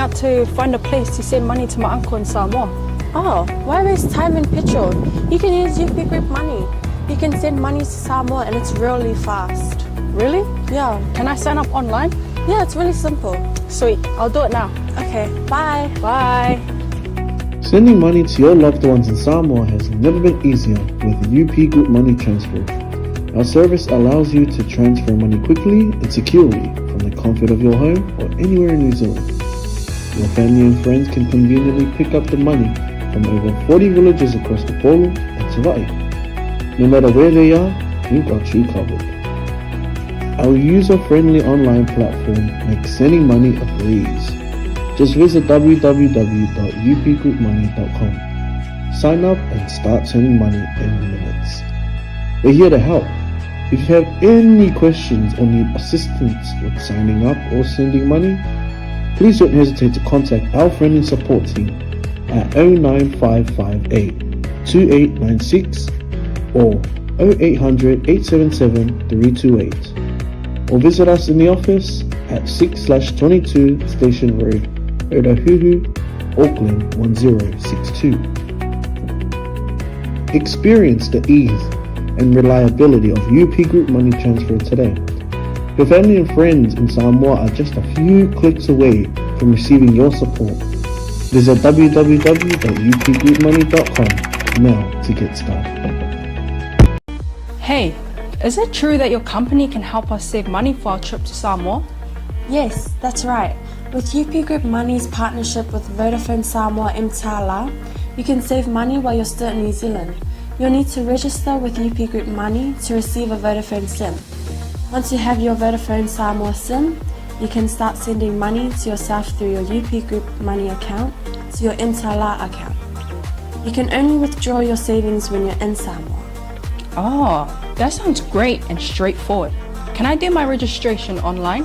out to find a place to send money to my uncle in Samoa. Oh, why waste time and petrol? You can use UP Group Money. You can send money to Samoa and it's really fast. Really? Yeah. Can I sign up online? Yeah, it's really simple. Sweet, I'll do it now. Okay, bye. Bye. Sending money to your loved ones in Samoa has never been easier with UP Group Money Transfer. Our service allows you to transfer money quickly and securely from the comfort of your home or anywhere in New Zealand. Your family and friends can conveniently pick up the money from over 40 villages across the Polu and 𝚟𝚑𝚍. No matter where they are, we've got you covered. Our user-friendly online platform makes sending money a breeze. Just visit www.upgroupmoney.com. Sign up and start sending money in minutes. We're here to help. If you have any questions or need assistance with signing up or sending money, please don't hesitate to contact our friendly support team at 09558 2896 or 0800 877 328, or visit us in the office at 6/22 Station Road, Otahuhu, Auckland 1062. Experience the ease and reliability of UP Group Money Transfer today. Your family and friends in Samoa are just a few clicks away from receiving your support. Visit www.upgroupmoney.com now to get started. Hey, is it true that your company can help us save money for our trip to Samoa? Yes, that's right. With UP Group Money's partnership with Vodafone Samoa 𝚘𝚘𝚢𝚘, you can save money while you're still in New Zealand. You'll need to register with UP Group Money to receive a Vodafone SIM. Once you have your Vodafone Samoa SIM, you can start sending money to yourself through your UP Group Money account to your 𝚘𝚘𝚢𝚘 account. You can only withdraw your savings when you're in Samoa. Oh, that sounds great and straightforward. Can I do my registration online?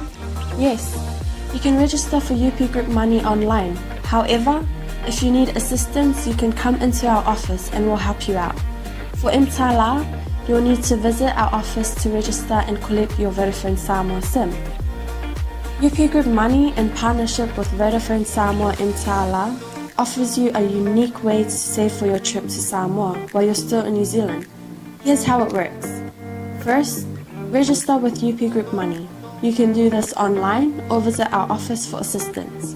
Yes, you can register for UP Group Money online. However, if you need assistance, you can come into our office and we'll help you out. For 𝚘𝚘𝚢𝚘, you'll need to visit our office to register and collect your Vodafone Samoa SIM. UP Group Money, in partnership with Vodafone Samoa 𝚘𝚘𝚢𝚘, offers you a unique way to save for your trip to Samoa while you're still in New Zealand. Here's how it works. First, register with UP Group Money. You can do this online or visit our office for assistance.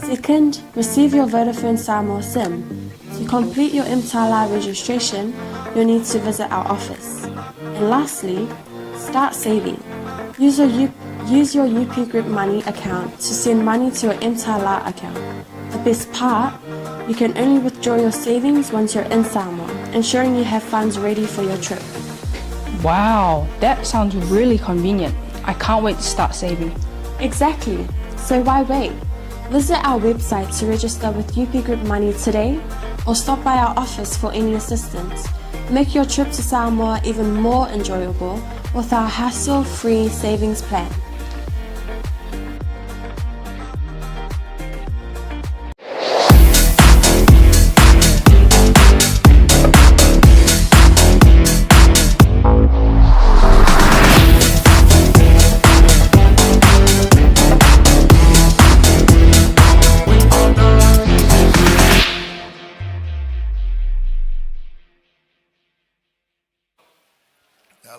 Second, receive your Vodafone Samoa SIM. To complete your 𝚘𝚘𝚢𝚘 registration, you'll need to visit our office. And lastly, start saving. Use your UP Group Money account to send money to your 𝚘𝚘𝚢𝚘 account. The best part, you can only withdraw your savings once you're in Samoa, ensuring you have funds ready for your trip. Wow, that sounds really convenient. I can't wait to start saving. Exactly. So why wait? Visit our website to register with UP Group Money today, or stop by our office for any assistance. Make your trip to Samoa even more enjoyable with our hassle-free savings plan.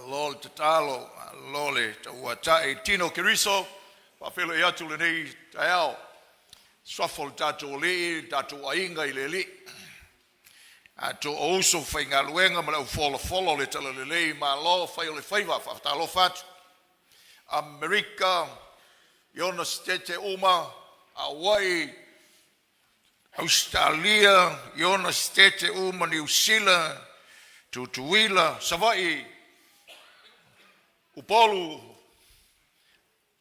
Lol te talo, lole te ua tae tino kiriso, whawhelo e atu le nei tae ao. Swafol tato o lii, tato ainga I le li. Ato o uso whainga luenga ma lau whola le tala le lei ma lo whai o le whaiva, whaftalo fatu. Amerika, Iona Stete Uma, Hawaii, Australia, Iona Stete Uma, New Zealand, Tutuila, Savai, Upolu,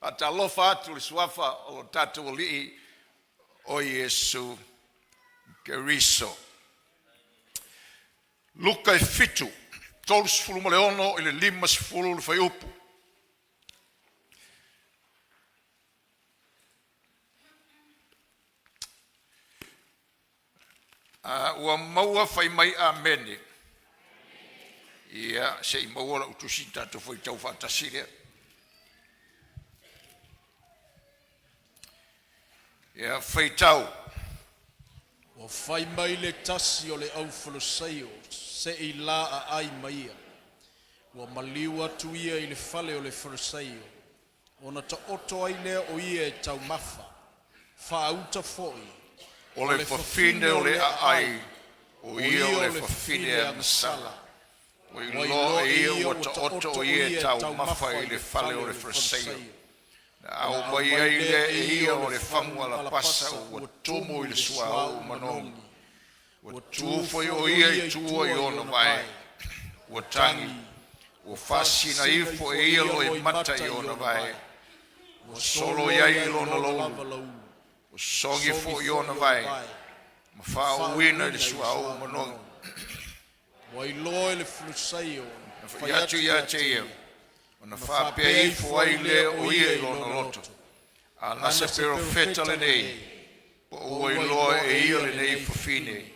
atalofa atu le suafa o tatu o lii o Yesu Keriso. Luka e fitu, tolu sifulu ma le ono I le 5 sifulu le whaiupu. Ua maua whai mai amene. Ia, se I maua la utusi tatu whai tau whatasire. Ia whaitau. O whai mai le tasi o le au whalosaio, se I la a ai maia. Wa maliu atu ia I le whale o le whalosaio. O na ta oto ai lea o ia e tau mafa. Whaauta foi. O le whawhine o le a ai. O ia o le whawhine a masala. O I lo e ia o ta oto o ia e tau mafa I le whale o le whalosaio. Au mai ai le e ia o le whamua la pasa o tomo I le sua au manongi. O tuufoi o ia I tua I ona vai. O tangi. O fasina ifo e ia lo I mata I ona vai. O solo iai I lona lou. O songi fo I ona vai. Ma wha uina I le sua au manongi. Wa I loa I le whalusaio. Ia atu ia te ia. Ona whapea I fo ai le o ia I lona loto. A nasa pero feta le nei. Po ua I loa e ia le nei whawhine.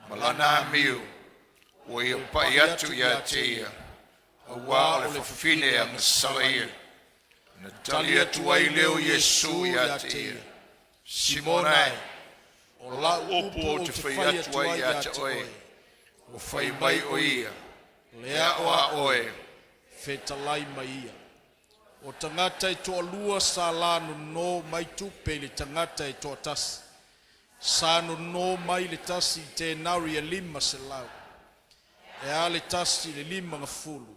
Ma lana miu. O ia pai atu ia te ia. A wā o le whawhine a ngasala ia. Na tali atu ai leo Yesu ia te ia. Simonai. O la upo o te whai atu ai ia te oe. O whai mai o ia. Lea o a oe. Whetalai mai ia. O tangata I toa lua sa lano no mai tupe le tangata I toa tasi. Sa no mai le tasi I te nauri a lima se lau. E a le tasi le lima ngafulu.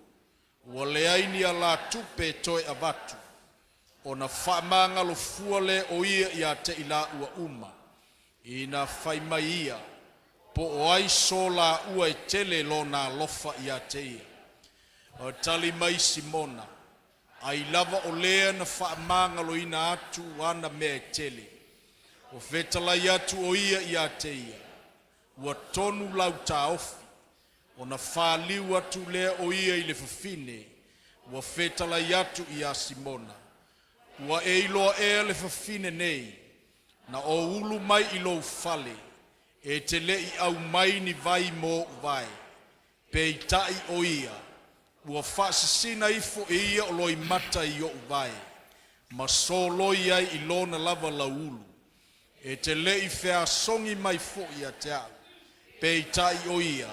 Ua le aini a la tupe toe avatu. O na whaamanga lo fuale o ia I a te ila ua uma. I na whai mai ia. Po o ai so la ua e tele lo na lofa I a te ia. O tali mai Simona. Ai lava o lea na whaamanga lo ina atu wana mea tele. O whetalai atu o ia I a te ia. Ua tonu lau ta ofi. O na whaliu atu lea o ia I le whawhine. Ua whetalai atu I a Simona. Ua e iloa e le whawhine nei. Na o ulu mai I lo fale. E te lei au mai ni vai mo vai. Pe I tai o ia. Ua whaasasina ifo e ia o loi mata I o vai. Ma so loi ai I lona lava la ulu. E te lei whea songi mai fo ia te au. Pe I tai o ia.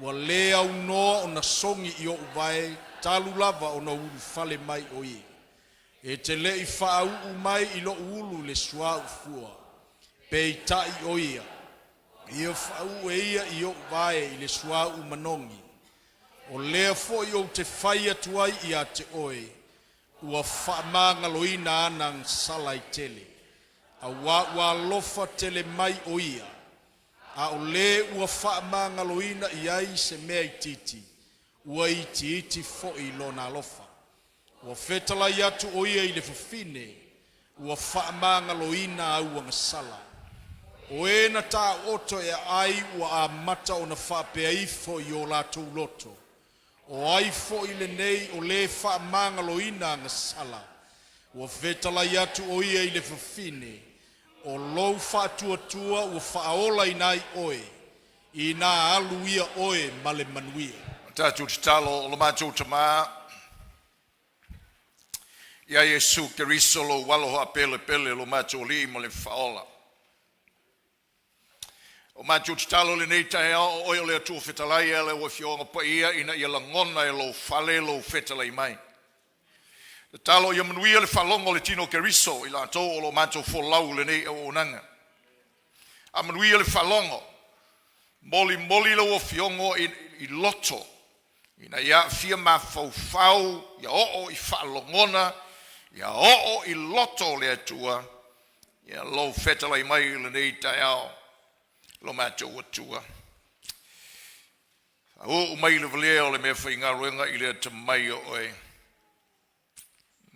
Ua lea unoa o na songi I o vai. Talu lava o na ulu fale mai o ia. E te lei whaau mai I lo ulu le sua ufua. Pe I tai o ia. Ia whaau e ia I o vai I le sua manongi. O lea fo I o te whai atuai I a te oe. Ua whaamanga loina anang salai tele. A wā lofa tele mai o ia. A o le ua whaamanga loina I ai se mea I titi. Ua I titi fo I lona lofa. Ua whetala I atu o ia I le whawhine. Ua whaamanga loina au ngasala. O e na tā oto e ai ua a mata o na whapea ifo I o lātou loto. O ai fo I le nei o le whaamanga loina ngasala. Ua whetala I atu o ia I le whawhine. O lou whātua ua whaola I nai oe. I nā alu ia oe male manuia. Tātou te talo o lo mātou te mā. Ia Yesu ke riso lo waloha pele pele lo mātou li mo le whaola. O mātou te talo le nei tae o oe le atu whetalai ele o whionga pa ia ina ia la ngona e lo whale lo whetalai mai. Te talo ia manuia le whalongo le tino ke riso I la tō o lo mātou wholau le nei o onanga. A manuia le whalongo. Moli lo o whiongo I loto. Ina ia fia ma fau ia o I whalongona. Ia o I loto le atua. Ia lo whetalai mai le nei tae ao. Lo mātou atua. O mai le valea o le mea whainga ruenga I le te mai o oe.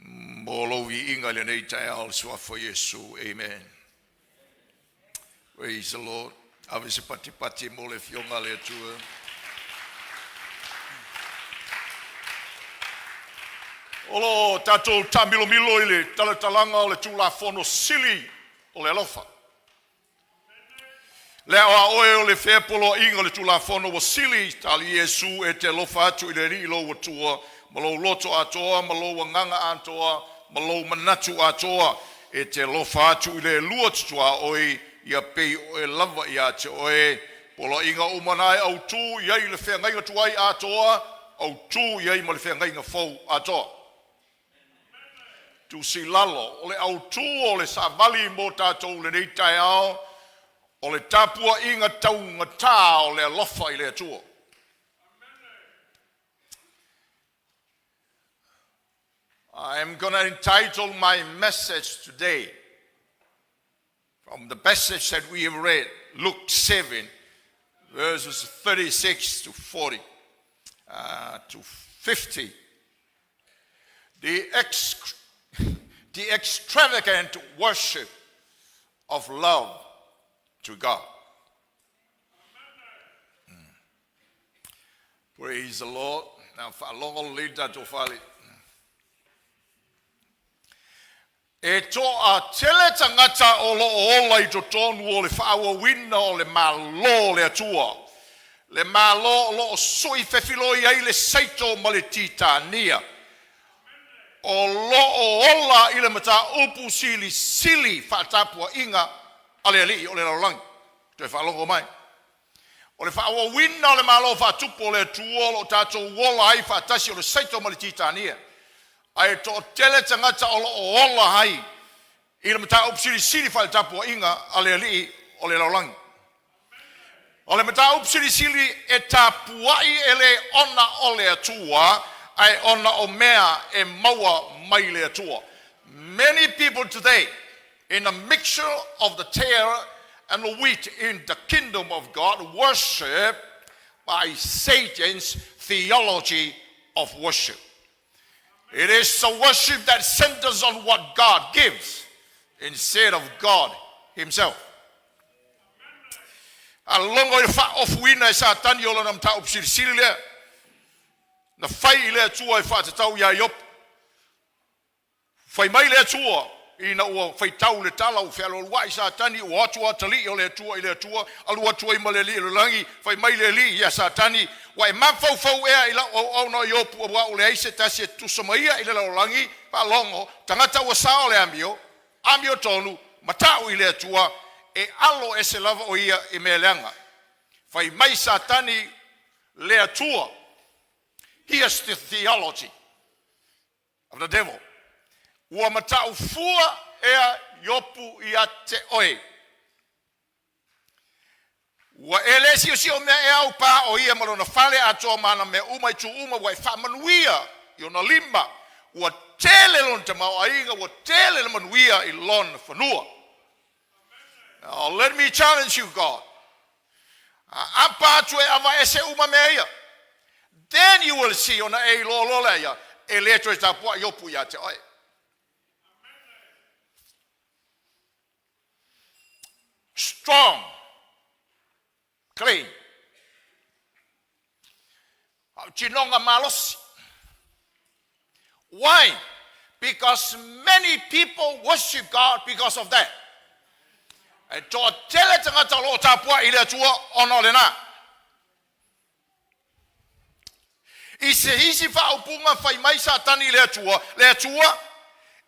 Mo I inga le nei tae ao le suafo Yesu. Amen. Praise the Lord. Ave se pati mo le fionga le atua. Olo tatou tamilomilo I le talatalanga o le tulafono sili o le alofa. Lea o oe o le whepolo inga le tulafono o sili tali Yesu e te lofa atu I le ri lo watua. Malo loto atoa, malo wanganga atoa, malo manatu atoa. e te lofa atu i le lua tutua oi ia pei o e lava ia te oe polo inga umanai au tū iai le whengainga tuai atoa au tū iai ma le whengainga fau atoa. Tu si lalo, o le au tū o le sa vali mo tātou le nei tai ao, o le tapua inga taunga tā o le alofa i le atua. I am going to entitle my message today from the passage that we have read, Luke 7, verses 36 to 40 to 50. The extravagant worship of love to God. Praise the Lord. Now, long leader to follow. E toa tele tangata o lo ola I to tonu o le whaawa wina o le malo le atua. Le malo lo sui fefilo I ai le saito ma le titania. O lo ola I le mata upu sili whaatapua inga ale ali o le laulangi. Te whaalongo mai. O le whaawa wina o le malo whaatupo le atua o tato wola ai whaatasi o le saito ma le titania. Ai to tele tangata o ola hai I le mata upsili sili fal tapua inga ale ali o le laulangi. O le mata upsili sili e tapua I ele ona o le atua ai ona o mea e maua mai le atua. Many people today in a mixture of the tare and the wheat in the kingdom of God worship by Satan's theology of worship. It is a worship that centers on what God gives instead of God Himself. Alongo I fa of wina sa tani o nam ta upsili sili le. Na fai le tua I fa te tau ya yop. Fai mai le tua ina o fai tau le tala o felo wa sa tani o atua tali o le tua I le tua alu atua I maleli le langi fai mai le li ya sa tani wa e mafau fau e ila o no yop wa o le aise tasi tu somaia I le langi pa longo tangata o sa o le amio tonu matau I le tua e alo e se lava o ia I melenga fai mai sa tani le tua. Here's the theology of the devil. Ua matau fua ea yopu ia te oe. Ua elesi o si o mea ea upa o ia malona fale atoa mana me uma I tu uma wa I whamanuia I ona lima. Ua tele lon te mau ainga, ua tele manuia I lon whanua. Now let me challenge you, God. Apa atu e awa ese uma mea ia. Then you will see ona e lola ia. E leto e tapua yopu ia te oe. Strong, clean. Chinonga malosi. Why? Because many people worship God because of that. E toa tele tangata lo tapua I le tua ono le na. I se hisi whaupunga whai mai sa tani le tua.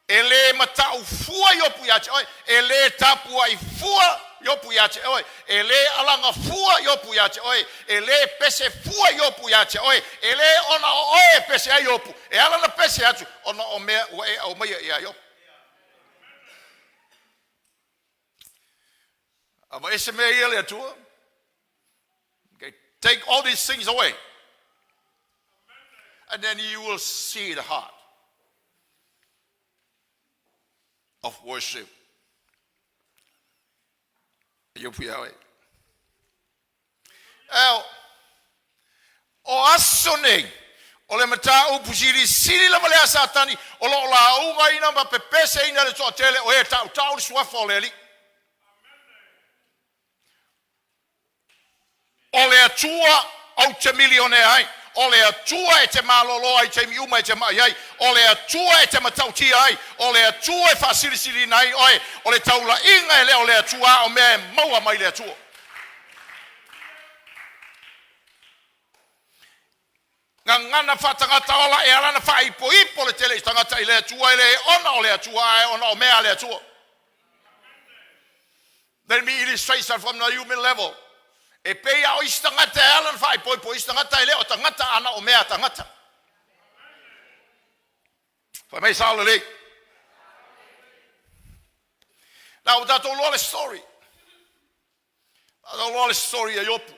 E le matau fua yopu ia te oe. E le tapua I fua yopu ia te oe. E le alanga fua yopu ia te oe. E le pese fua yopu ia te oe. E le ona o oe pese a yopu. E alana pese atu ona o mea ua e au meia ia yopu. Ava ese mea ia le atua. Okay, take all these things away. And then you will see the heart of worship. O asone o le mata upusiri siri la malea satani o lo la unga ina ma pepese ina le tele o e tau suafo le li. O le atua au te milione ai. O le atua e te malolo ai te miuma e te mai ai. O le atua e te matauti ai. O le atua e whasirisiri nai oi. O le taula inga e le o le atua o mea maua mai le atua. Ngā ngana whatangata ola e arana whaipo ipo le tele tangata I le atua e le ona o le atua e ona o mea le atua. Let me illustrate that from the human level. E pea o istangata e alan whai poi poi istangata e leo tangata ana o mea tangata. Whai mei saole lei. Now that's all the story. That's all the story e yopu.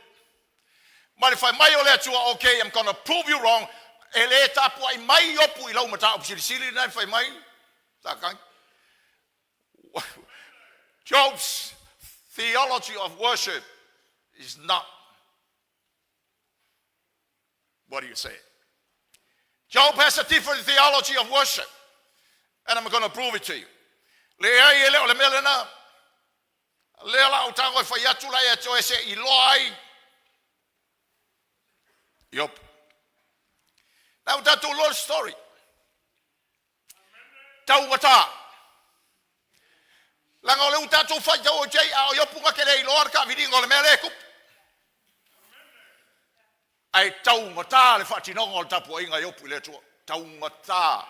But if I mai o lea tua, okay, I'm going to prove you wrong. E le tapu ai mai yopu I lau mata o sili nai whai mai. Takai. Job's theology of worship is not what do you say? Job has a different theology of worship. And I'm going to prove it to you. Le ai le o le mele na. Le la o tango e whai atu lai ato e se I loa ai. Yop. Now that's a long story. Tau wata. Langa o le utatu whai tau o jei a o yopunga ke rei loa ka viringo le mele kup. Ai tau wata le whatinongo le tapu inga yopu le tua. Tau wata.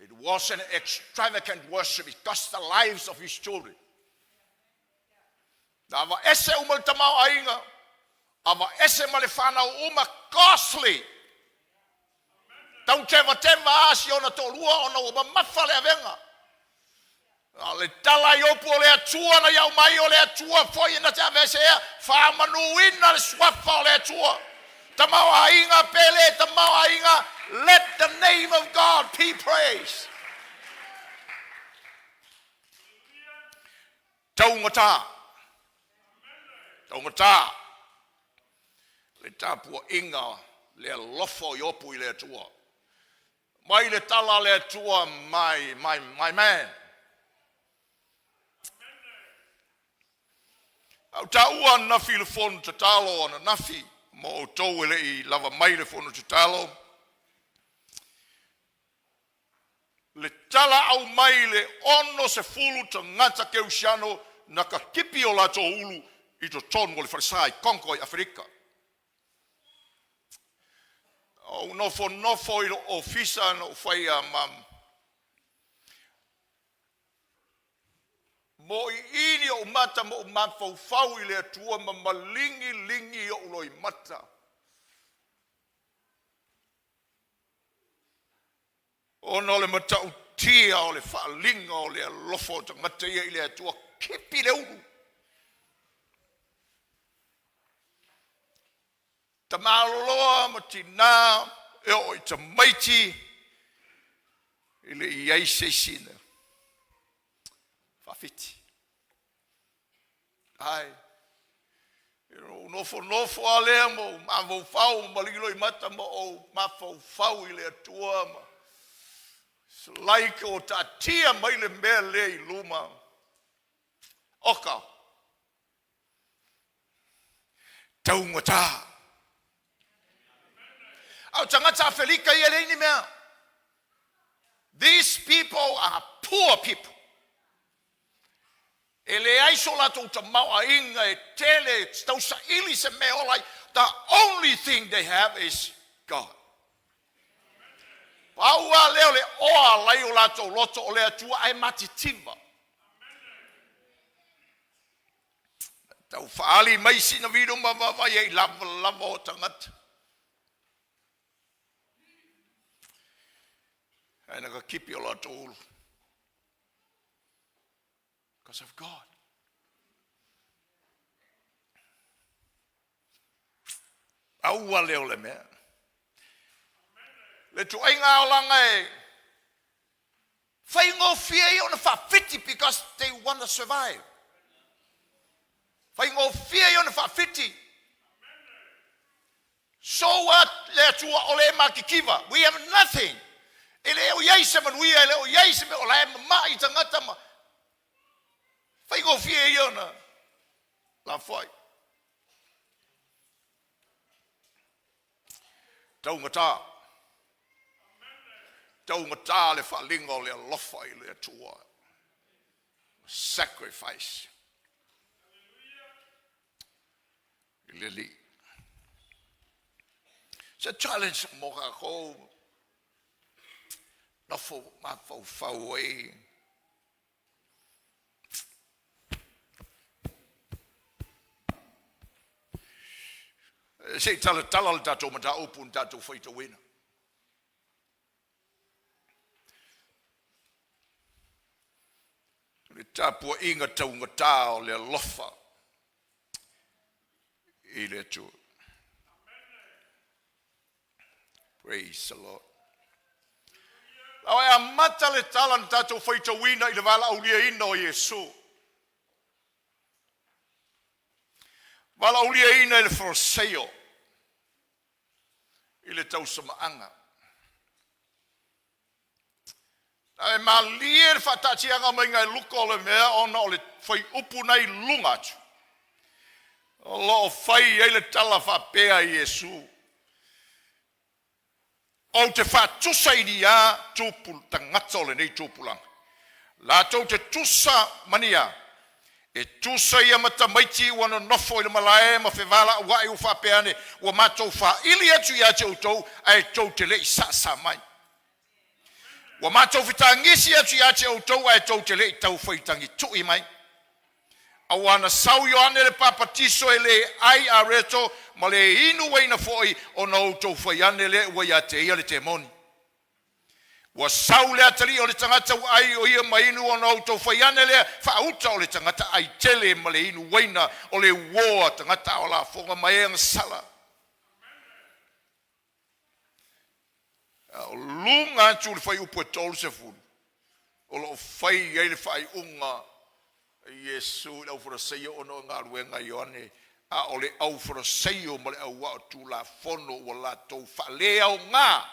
It was an extravagant worship. It cost the lives of his children. Ava ese umal tamau ainga. Ava ese male whanau uma costly. Tau tewa asi ona tolua ona uma mawhale avenga. Le tala yopu o le atua na iau mai o le atua foi na te avese ea. Whamanuina le swafa o le atua. Tamau ainga pele, tamau ainga. Let the name of God be praised. Taungata. Taungata. Le tapu inga le lofo yopu I le atua. Mai le tala le atua my man. Au taua nafi le fonu tatalo ana nafi. Mo tau ele I lava mai le fonu tatalo. Le tala au mai le ono se fulu ta ngata ke usiano na ka kipi o la to ulu I to tonu o le farisai konko I Afrika. O nofo I lo ofisa no fai a mam. Mo I ini o mata mo mafau fau I le atua ma malingi o lo I mata. Ono le matau tia o le whaalinga o le lofo tangata ia I le atua kipi le uru. Tamaloa matina e o I tamaiti I le iai se sina. Whawhiti. Ai. Nofo a lea mo mawau whau malilo I mata mo o mawau whau I le atua ma. Like o ta tia mai le mea le I luma. Oka. Taungata. Au tangata Felika I ele ni mea. These people are poor people. Ele aiso la to maua inga e tele tau sa ili se me olai. The only thing they have is God. Paua leo le oa lai o lato loto o le atua ai matitiva. Tau whaali mai sina viru mawawa iei lava o tangata. Aina ka kipi o lato ulu. Because of God. Aua leo le mea. Le tu ainga o langa e. Whaingo fia I ona whawhiti because they want to survive. Whaingo fia I ona whawhiti. So what? Le tua o le makikiva. We have nothing. E le o iaise manuia, e le o iaise me o la e mai tangata ma. Whaingo fia I ona. La whai. Taungata. Taungata le whalingo le lofa I le atua. Sacrifice. I le li. It's a challenge mo ka ko. Nofo ma fau fau e. Se tala le tatou mata upu tatou whaita wina. Le tapua inga taunga tao le lofa. I le tu. Praise the Lord. Awe a mata le tala na tatou whaita wina i le wala aulia ina o Yesu. Wala aulia ina i le foroseo. I le tau samaanga. Awe malia le whatatianga mai ngai luka o le mea ona o le whai upu nei lunga atu. O lo whai e le tala whapea i Yesu. O te whatusa i ni a tūpul tangata o le nei tūpulanga. La tau te tusa mania. E tusa ia mata maiti wana nofo i le malae ma whewala wai u whapeane wa matou wha ili atu i ate utou ai tau te lei sa mai. Wa matou whitangisi atu i ate utou ai tau te lei tau whaitangi tui mai. Awana sau yoane le papatiso e le ai a reto ma le inu weina foi o na utou whaiane le wai ate ia le te moni. Wa sau le atari o le tangata ai o ia mainu o na utou whaiane le whauta o le tangata ai tele ma le inu weina o le woa tangata o la fonga maenga sala. O lunga atu le whai upu e tolu se fulu. O lo whai ei le whai unga Yesu le aufaraseio ono ngā ruenga Ioane a o le aufaraseio ma le aua o tū la fono o la tau whalea o ngā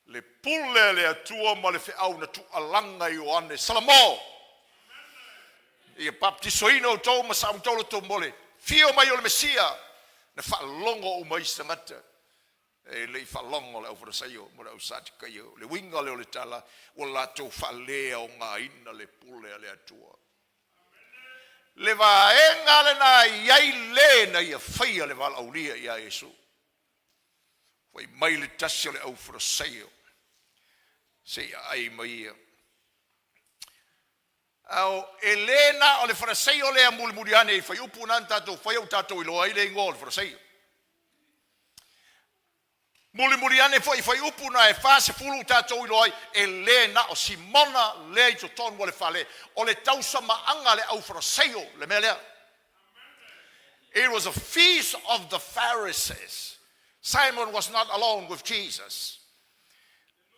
le pule le atua ma le whiau na tu alanga Ioane salamo ia baptisoina o tau ma sa tau tau mole fio mai o le Mesia na whalongo o mai sangata e le whalongo le aufaraseio ma le ausatikaio le winga le o le tala o la tau whalea o ngā ina le pule le atua le vaenga le na iai le na ia whaia le wala aulia ia Yesu. Wai mai le tasi le au wharaseio. Se ai mai ia. Au elena o le wharaseio le a muli muriane i whai upu nan tatou whai au tatou i loa i le ingo le wharaseio. Muli muriane whai upu na e whase fulu tatou i loa e le na o Simona le i to tonu le whale o le tausa maanga le au wharaseio le mea lea. It was a feast of the Pharisees. Simon was not alone with Jesus.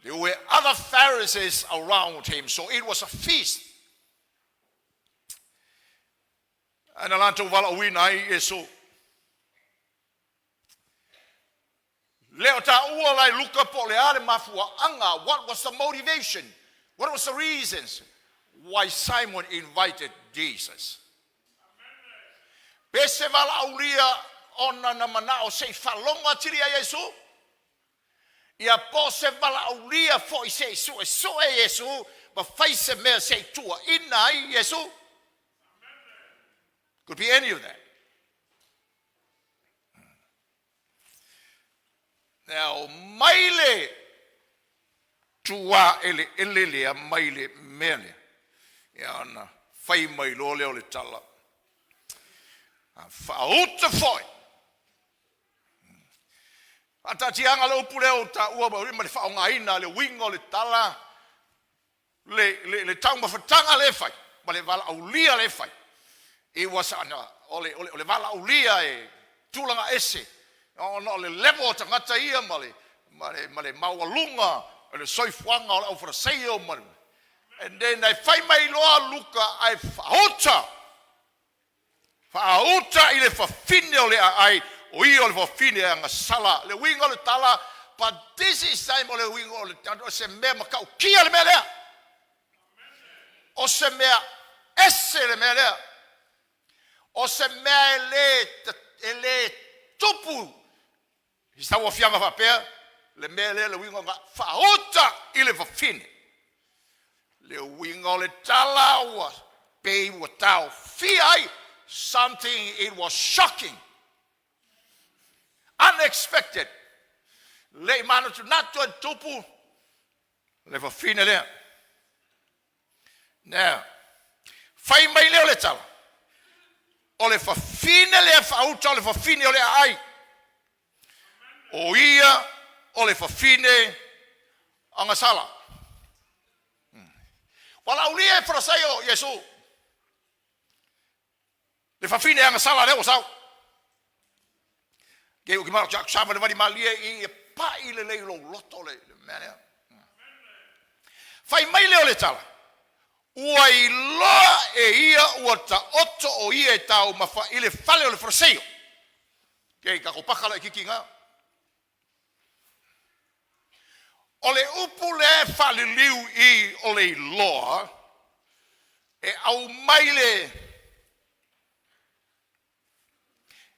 There were other Pharisees around him, so it was a feast. And alanto wala uina ai Yesu. Leo ta ua lai luka po le ale mafua anga. What was the motivation? What was the reasons why Simon invited Jesus? Pese vala aulia ona na manao se falonga tiri a Yesu. Ia po se vala aulia fo i se su e Yesu. Ba faise mea se tua ina ai Yesu. Could be any of that. Now, maile tua ele lea maile mele. Ia ana, whai mai lo leo le tala. Whauta whai. Ata tianga le upu leo ta ua ma le whaonga ina, le wingo, le tala. Le taunga whatanga le whai. Ma le wala aulia le whai. It was ana, ole wala aulia e tūlanga ese. No le level tangata ia male maualunga le soifuanga o au wharaseio manu. And then ai whai mai loa luka ai whaota. Whaota i le whawhine o le ai o i o le whawhine a ngā sala. Le winga o le tala, but this is time o le winga o le tala. O se mea makau kia le mea lea. O se mea ese le mea lea. O se mea ele tupu. I sa ua fianga whapea, le mea lea le winga ngā whaota i le whawhine. Le winga o le tala ua pei ua tau whiai, something it was shocking, unexpected. Le manu tu natu e tupu, le whawhine lea. Now, whai mai leo le tala. O le whawhine lea whaota o le whawhine o le ai. o ia o le whawhine anga sala. Wala ulia e wharasai o Yesu. Le whawhine anga sala reo sau. Ke uki mara chak sama le wani malia I e pa I le leilo loto le mea. Whai mai leo le tala. Ua I loa e ia ua ta oto o ia e tau mawha I le whale o le wharasai o. Ke kako pakala I kiki ngā. O le upu le whaliliu I o le loa, e au maile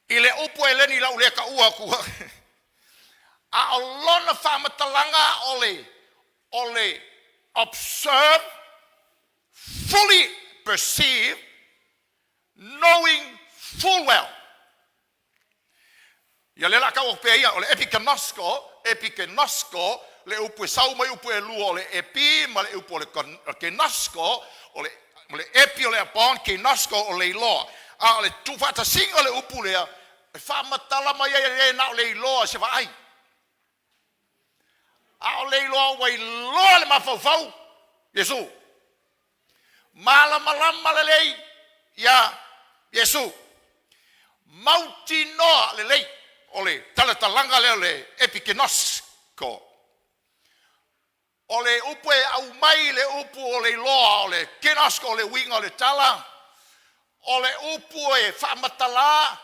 I le upu e leni lau le ka ua kua. A o lona whamatalanga o le observe, fully perceive, knowing full well. Ia le laka o peia o le epikenosco, le upu e sau mai upu e lua o le epi, ma le upu o le kenosco, o le epi o le apon, kenosco o le iloa. A le tufata singa le upu lea, e whamatala mai e na o le iloa se wa ai. A o le iloa wa iloa le mawhauwhau, Yesu. Malama le lei, ia Yesu. Mauti noa le lei, o le talatalanga leo le epikenosco. O le upu e au mai le upu o le loa, o le kenosco o le winga o le tala, o le upu e whamatala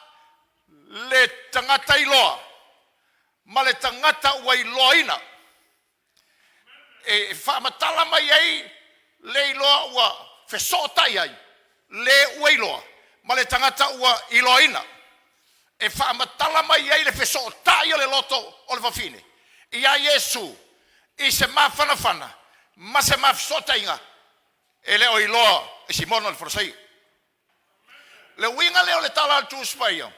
le tangata I loa, ma le tangata ua I loina. E whamatala mai ai le loa ua whesotai ai, le ua I loa, ma le tangata ua I loina. E whamatala mai ai le whesotai o le loto o le whawhine. Ia Yesu, I se mawhanawhana, ma se mawhisotainga, e leo I loa, e si mono le wharasai. Le winga leo le tala al tūs mai au.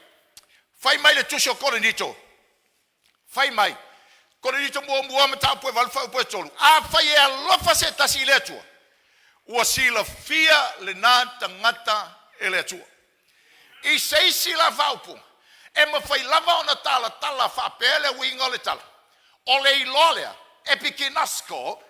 Whai mai le tusi o Korinito. Whai mai. Korinito mua me tāpue walwhau pue tolu. A whai e alofa se tasi I le atua. Ua sila fia le nā tangata e le atua. I sei sila whaupu. E ma whai lava o na tala whape le winga o le tala. O le ilolea. Epikinasco,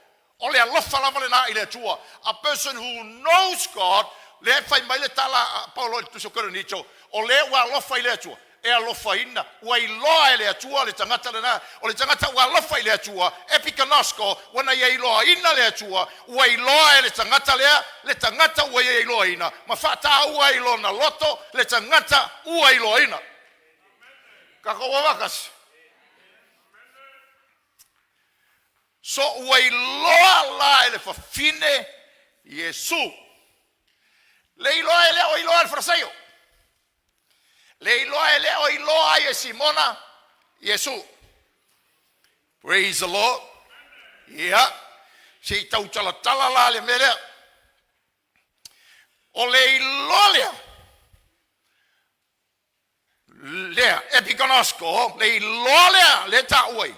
o le alofa lava le nā I le atua. A person who knows God, le whai mai le tala Paulo I tusi o Korinito, o le ua alofa I le atua. E alofa ina, ua iloa e le atua, le tangata le nā, o le tangata ua alofa I le atua, epikanasco, wana ia iloa ina le atua, ua iloa e le tangata lea, le tangata ua ia iloa ina, ma whata ua iloa na loto, le tangata ua iloa ina. Kako wawakas. So ua iloa la e le whawhine Yesu. Le iloa e leo iloa le wharasaio. Le iloa e leo iloa e Simona Yesu. Praise the Lord. Yeah. Se tau tala la le mele. O le iloa lea. Lea, epikonosco, le iloa lea, le ta uai.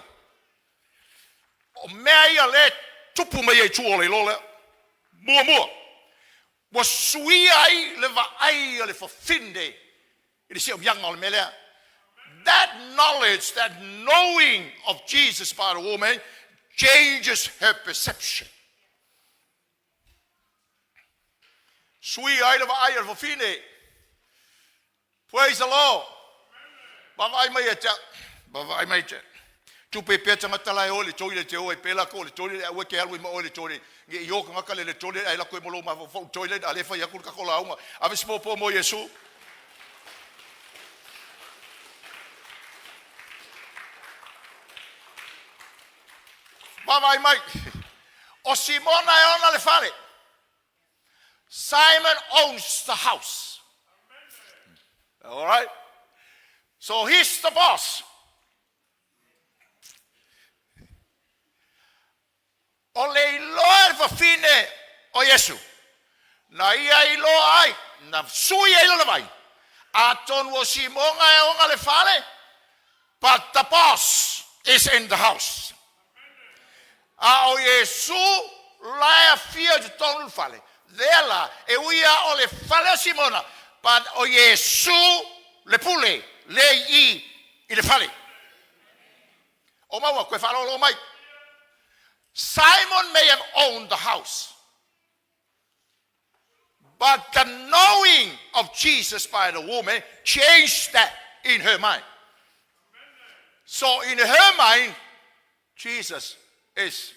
O mea ia le tupu mai e tua le iloa lea. Mua. Wa sui ai le va ai le whawhinde. That knowledge, that knowing of Jesus by the woman changes her perception. Sui ai le va ai le whawhine. Praise the Lord. Bavai mai te. Tu pe pe tanga tala o le tori le te o e pela ko le tori e ke alwi ma o le tori. Nge yo ka ngaka le tori ai la ko mo lo ma fo tori le ale fa ya ku ka ko la uma. Ave spo po mo Yesu. Bavai mai. O Simona e ona le fare. Simon owns the house. All right? So he's the boss. O le iloa fa fine o Yesu. Na ia iloa ai, na sui ai lo vai. A ton wo Simona e ona le fare. But the boss is in the house. A o Yesu la fia de ton le fare. Dela e uia o le fare Simona. But o Yesu le pule, le I le fare. O maua, koe whalolo mai. Simon may have owned the house. But the knowing of Jesus by the woman changed that in her mind. So in her mind, Jesus is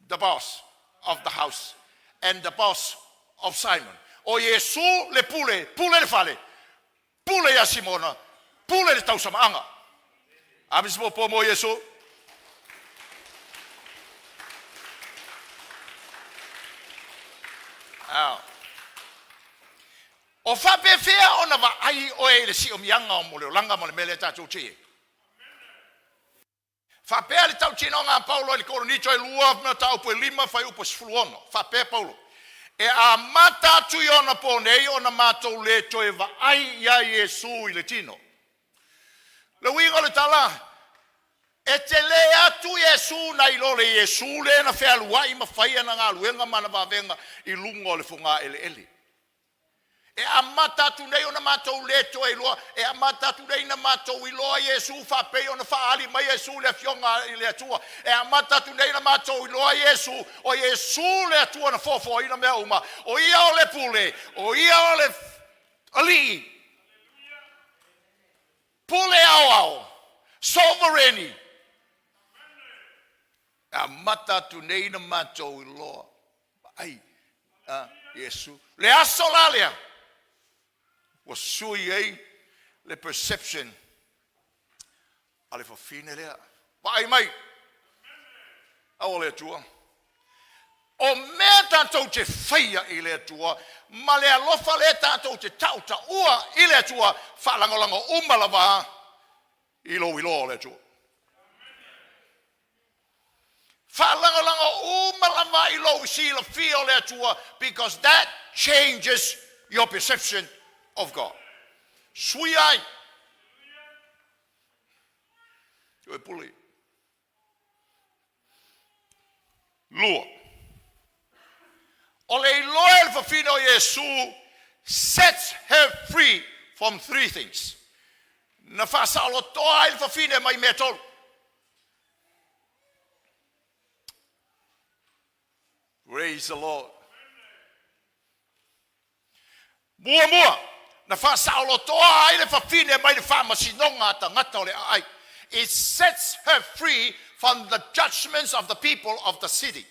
the boss of the house and the boss of Simon. O Yesu le pule le fale, pule ya Simona, pule le tau samaanga. Abis mo po mo Yesu. O whape whea o na wa ai o e le si o mianga o mo le langa mo le mele tātou tie. Whapea le tau tino ngā Paulo le koronito e lua na tau po 5 whai upo 10. Whapea Paulo. E a mata tu i ona po nei o na mātou le toe wa ai ia Yesu i le tino. Le wingo le tala. E te le atu Yesu na ilo le Yesu le na whea luai ma whaia na ngā luenga mana wawenga i lungo le funga ele. E amata tu nei ona mātou leto e loa, e amata tu nei na mātou i loa Yesu whapei ona whaali mai Yesu le fionga i le atua. E amata tu nei na mātou i loa Yesu, o Yesu le atua na fofo ina mea uma, o ia o le pule, o ia o le ali. Pule au, sovereigni. E amata tu nei na mātou i loa, ai, Yesu. Le aso lalea. Was sui ei le perception ale fa fine lea. Pai mai. Au le tua. O mea tātou te whaia i le tua, ma le alofa le tātou te tauta ua i le tua, whalangolango umalawa i lo le tua. Whalangolango umalawa i lo sila fio le tua, because that changes your perception of God. Sui ai. Oi puli. Lua. O le loyal for fino Yesu sets her free from 3 things. Na fasa lo toa il for fine mai metol. Praise the Lord. Mua. Na whasaulo toa ai le whawhine mai le whamasinonga tangata o le ai. It sets her free from the judgments of the people of the city.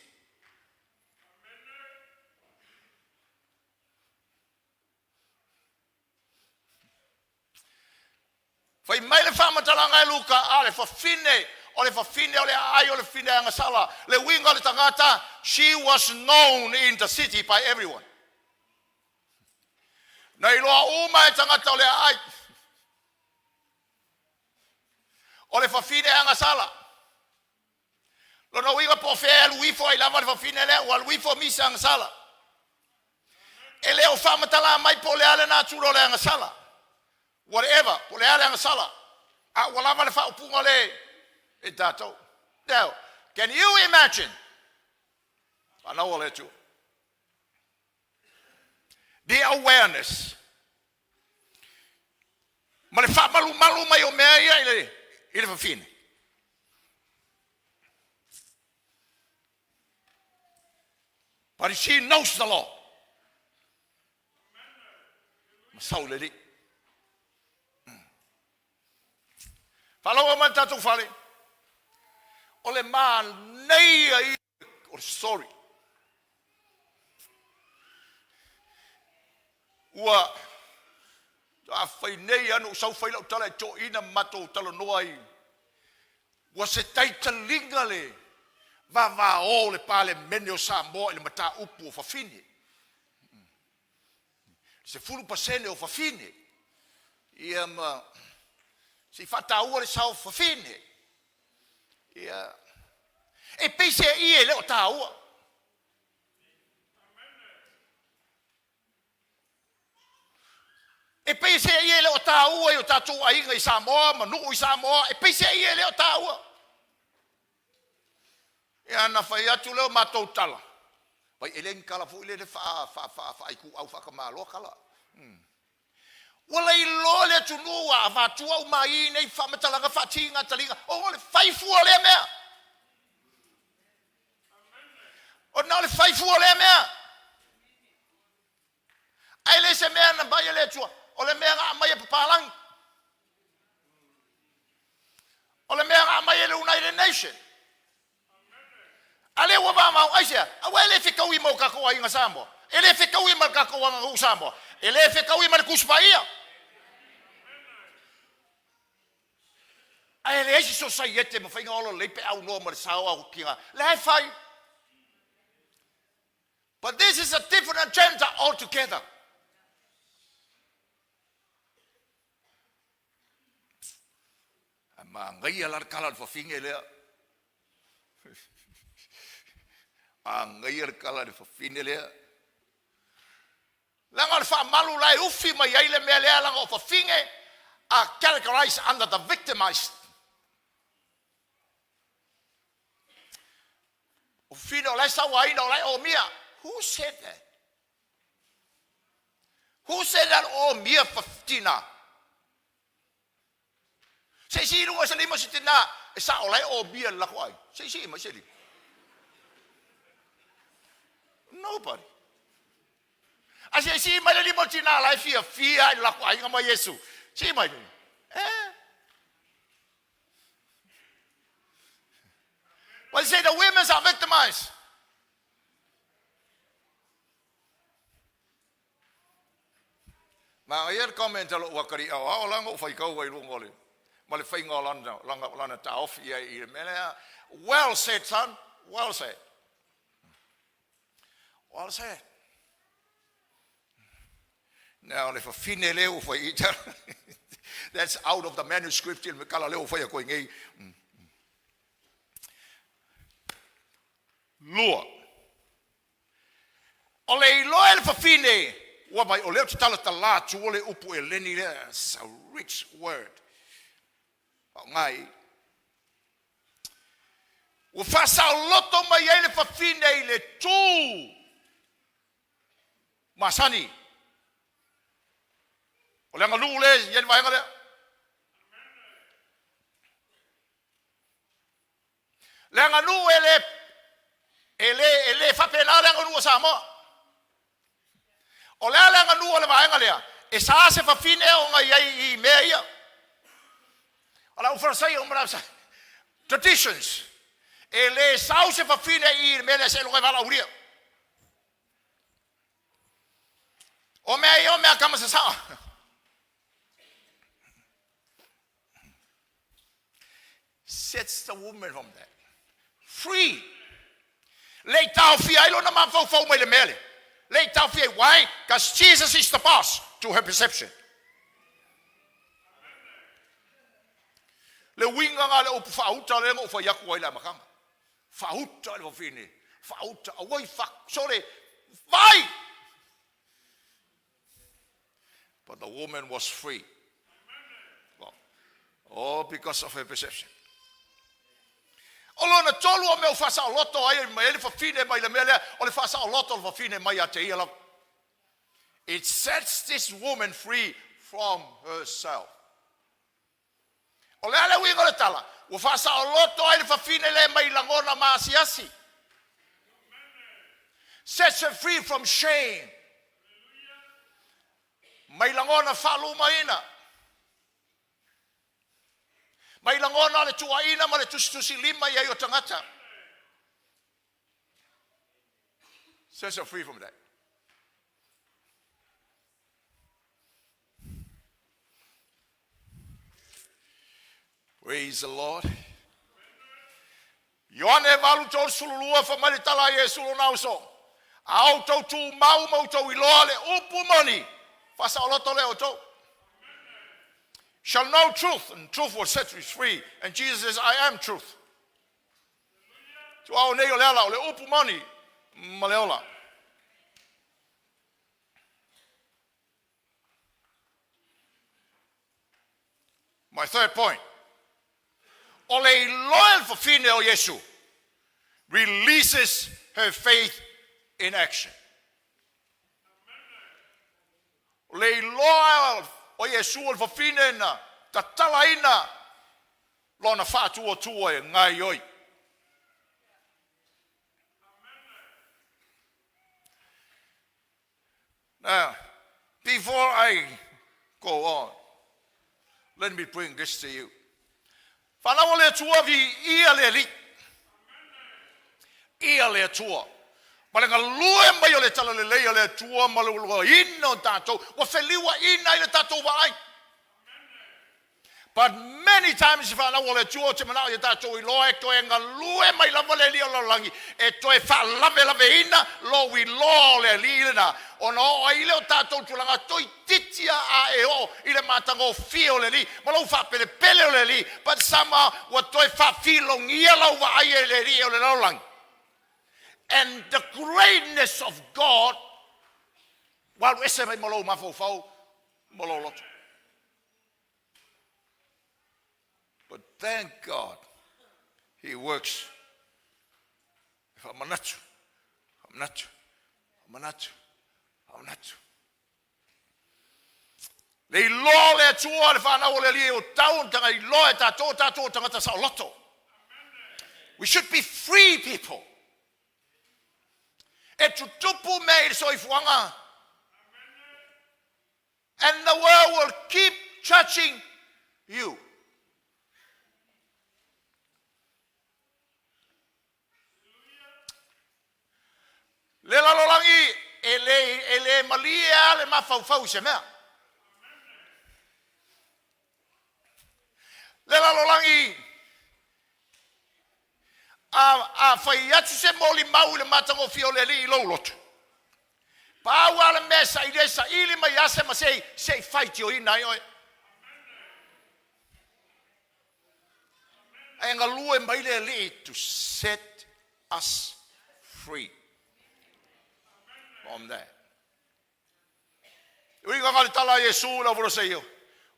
Whai mai le whamatalanga e luka a le whawhine o le whawhine o le ai o le whine angasala. Le winga le tangata, she was known in the city by everyone. Na iloa uma e tangata o le ai. O le whawhine angasala. Lona winga po whea luifo ai lava le whawhine lea, ua luifo misa angasala. E leo whamatala mai po le ale nā tūro le angasala. Whatever, po le ale angasala. A ua lava le whaupunga le e tātou. Now, can you imagine? Anau le tū. The awareness. Ma le whamalu mai o mea ia i le whawhine. But she knows the law. Ma saule di. Whalawa man tātou whale. O le mā nei ai o le story. Ua a whai nei anu sau whai lau tala e tō ina mato talo noa i. Ua se taita linga le va o le pale mene o Samoa i le mata upu o whawhine. Se 10% o whawhine. Ia ma si whata ua le sau whawhine. Ia e peise i e leo tā ua. E peise i e leo tā ua i o tātou ainga i Samoa, ma nuu i Samoa, e peise i e leo tā ua. E ana whai atu leo mātou tala. Pai e len kala fu i le wha aiku au whakamāloa kala. Wala i lo le tunua ava tua umai nei whamatalaga whatinga talinga. O le whaifua le mea. O na le whaifua le mea. Ai le se mea na bai le tua. O le mea ngā mai e papalang. O le mea ngā mai e le United Nation. Ale wa ba mau aisia. Awa le whikau I mau kakoa inga Samoa. Ele whikau I mau kakoa ngā Samoa. Ele whikau I mau kuspaia. Ai le eisi so sai ete mo whainga olo leipe au noa ma le sao au kinga. Le hai whai. But this is a different agenda altogether. Ma ngai ala kala fa finge le. Ngai ala kala fa finge le. Langa fa malu lai ufi mai ai le mele langa fa finge are categorized under the victimized. Ufino lai sa wai no lai o mia. Who said that? Who said that o mia fa tina? Say si lunga sa lima si tina sa olay o biya lakwai. Say si ma sili. Nobody. Asay si ma limo tina lai fia lakwai nga ma Yesu. Si ma yun. Well, say the women are victimized. Ma ayer comment alo wakari aw lang o fai kau wai lungole. Male whainga lana ta ofi I mele. Well said, son. Well said. Well said. Now, if a fine leo for each that's out of the manuscript in Mekala leo for your going a Lua. Ole loyal for fine. What by ole to tell us the la to ole upu eleni there. It's a rich word. Ngai o fasa loto mai ele fa fine ile tu masani o lenga lu le yen vai ngale lenga lu ele fa pena lenga lu sa mo o lenga lu ole vai ngale e sa se fa fine o ngai I meia. Ala o forsai o mara traditions. Ele sauce fa fine I mele se lo vala uria. O me kama se sa. Sets the woman from that. Free. Lei tau fi ai lo na man fo me le mele. Lei tau fi why? Because Jesus is the boss to her perception. Le winga nga le o fauta le mo fa yaku ai la makanga. Fauta le fini. Fauta away fa sorry. Vai. But the woman was free. Well, all because of her perception. Olo na tolu o me fa sa loto ai mai le fa fine mai le mele o le fa sa loto fa fine mai ate ia. It sets this woman free from herself. O le ale wingo le tala. O fasa o loto ai le fafine le mai langona maasiasi. Sets her free from shame. Mai langona falu maina. Mai langona le tuaina ma le tusi lima ia yo tangata. Sets her free from that. Praise the Lord. Ioane valu tol sululua fa malitala Yesu lo nauso. Au tau tu mau tau iloa le upu mani. Fasa oloto le oto. Shall know truth, and truth will set you free. And Jesus says, I am truth. Tu au neo leala le upu mani maleola. My third point. Ole loyal for female Yesu releases her faith in action. Ole loyal o Yesu o fafine na tatalaina lona fatua tua e ngai oi. Now, before I go on, let me bring this to you. Whanau le tua vi ia le li. Ia le tua. Malenga lue mai o le tala le leia le tua malulua ina o tātou. Wa wheliwa ina i le tātou wa ai. But many times whanau le tua te manao i tātou I loa e toe ngā lue mai lava le li o langi. E toe wha lave ina lo wi lo le li na. O no ai le o tātou tulanga toi titia a e o I le matanga o fio le li. Malau wha pele o le li. But sama wa toi wha filo ngia lau wa ai e le li o le laulangi. And the greatness of God, while we say malo mafofau, malo loto. But thank God, He works. If I'm not, Le lo le tua le whanau le li o taun tanga I lo e tato tangata sa loto. We should be free people. E tutupu me soifuanga. And the world will keep judging you. Le lalolangi ele malia le mafau se mea. Le lalolangi a fai atu se moli mau le matango fio le li lo lotu. Pa wala mesa I desa ili mai ase ma sei fight yo ina yo. Ai nga lue mai le li to set us free from that. Ui nga ngale tala Yesu la voro sei yo.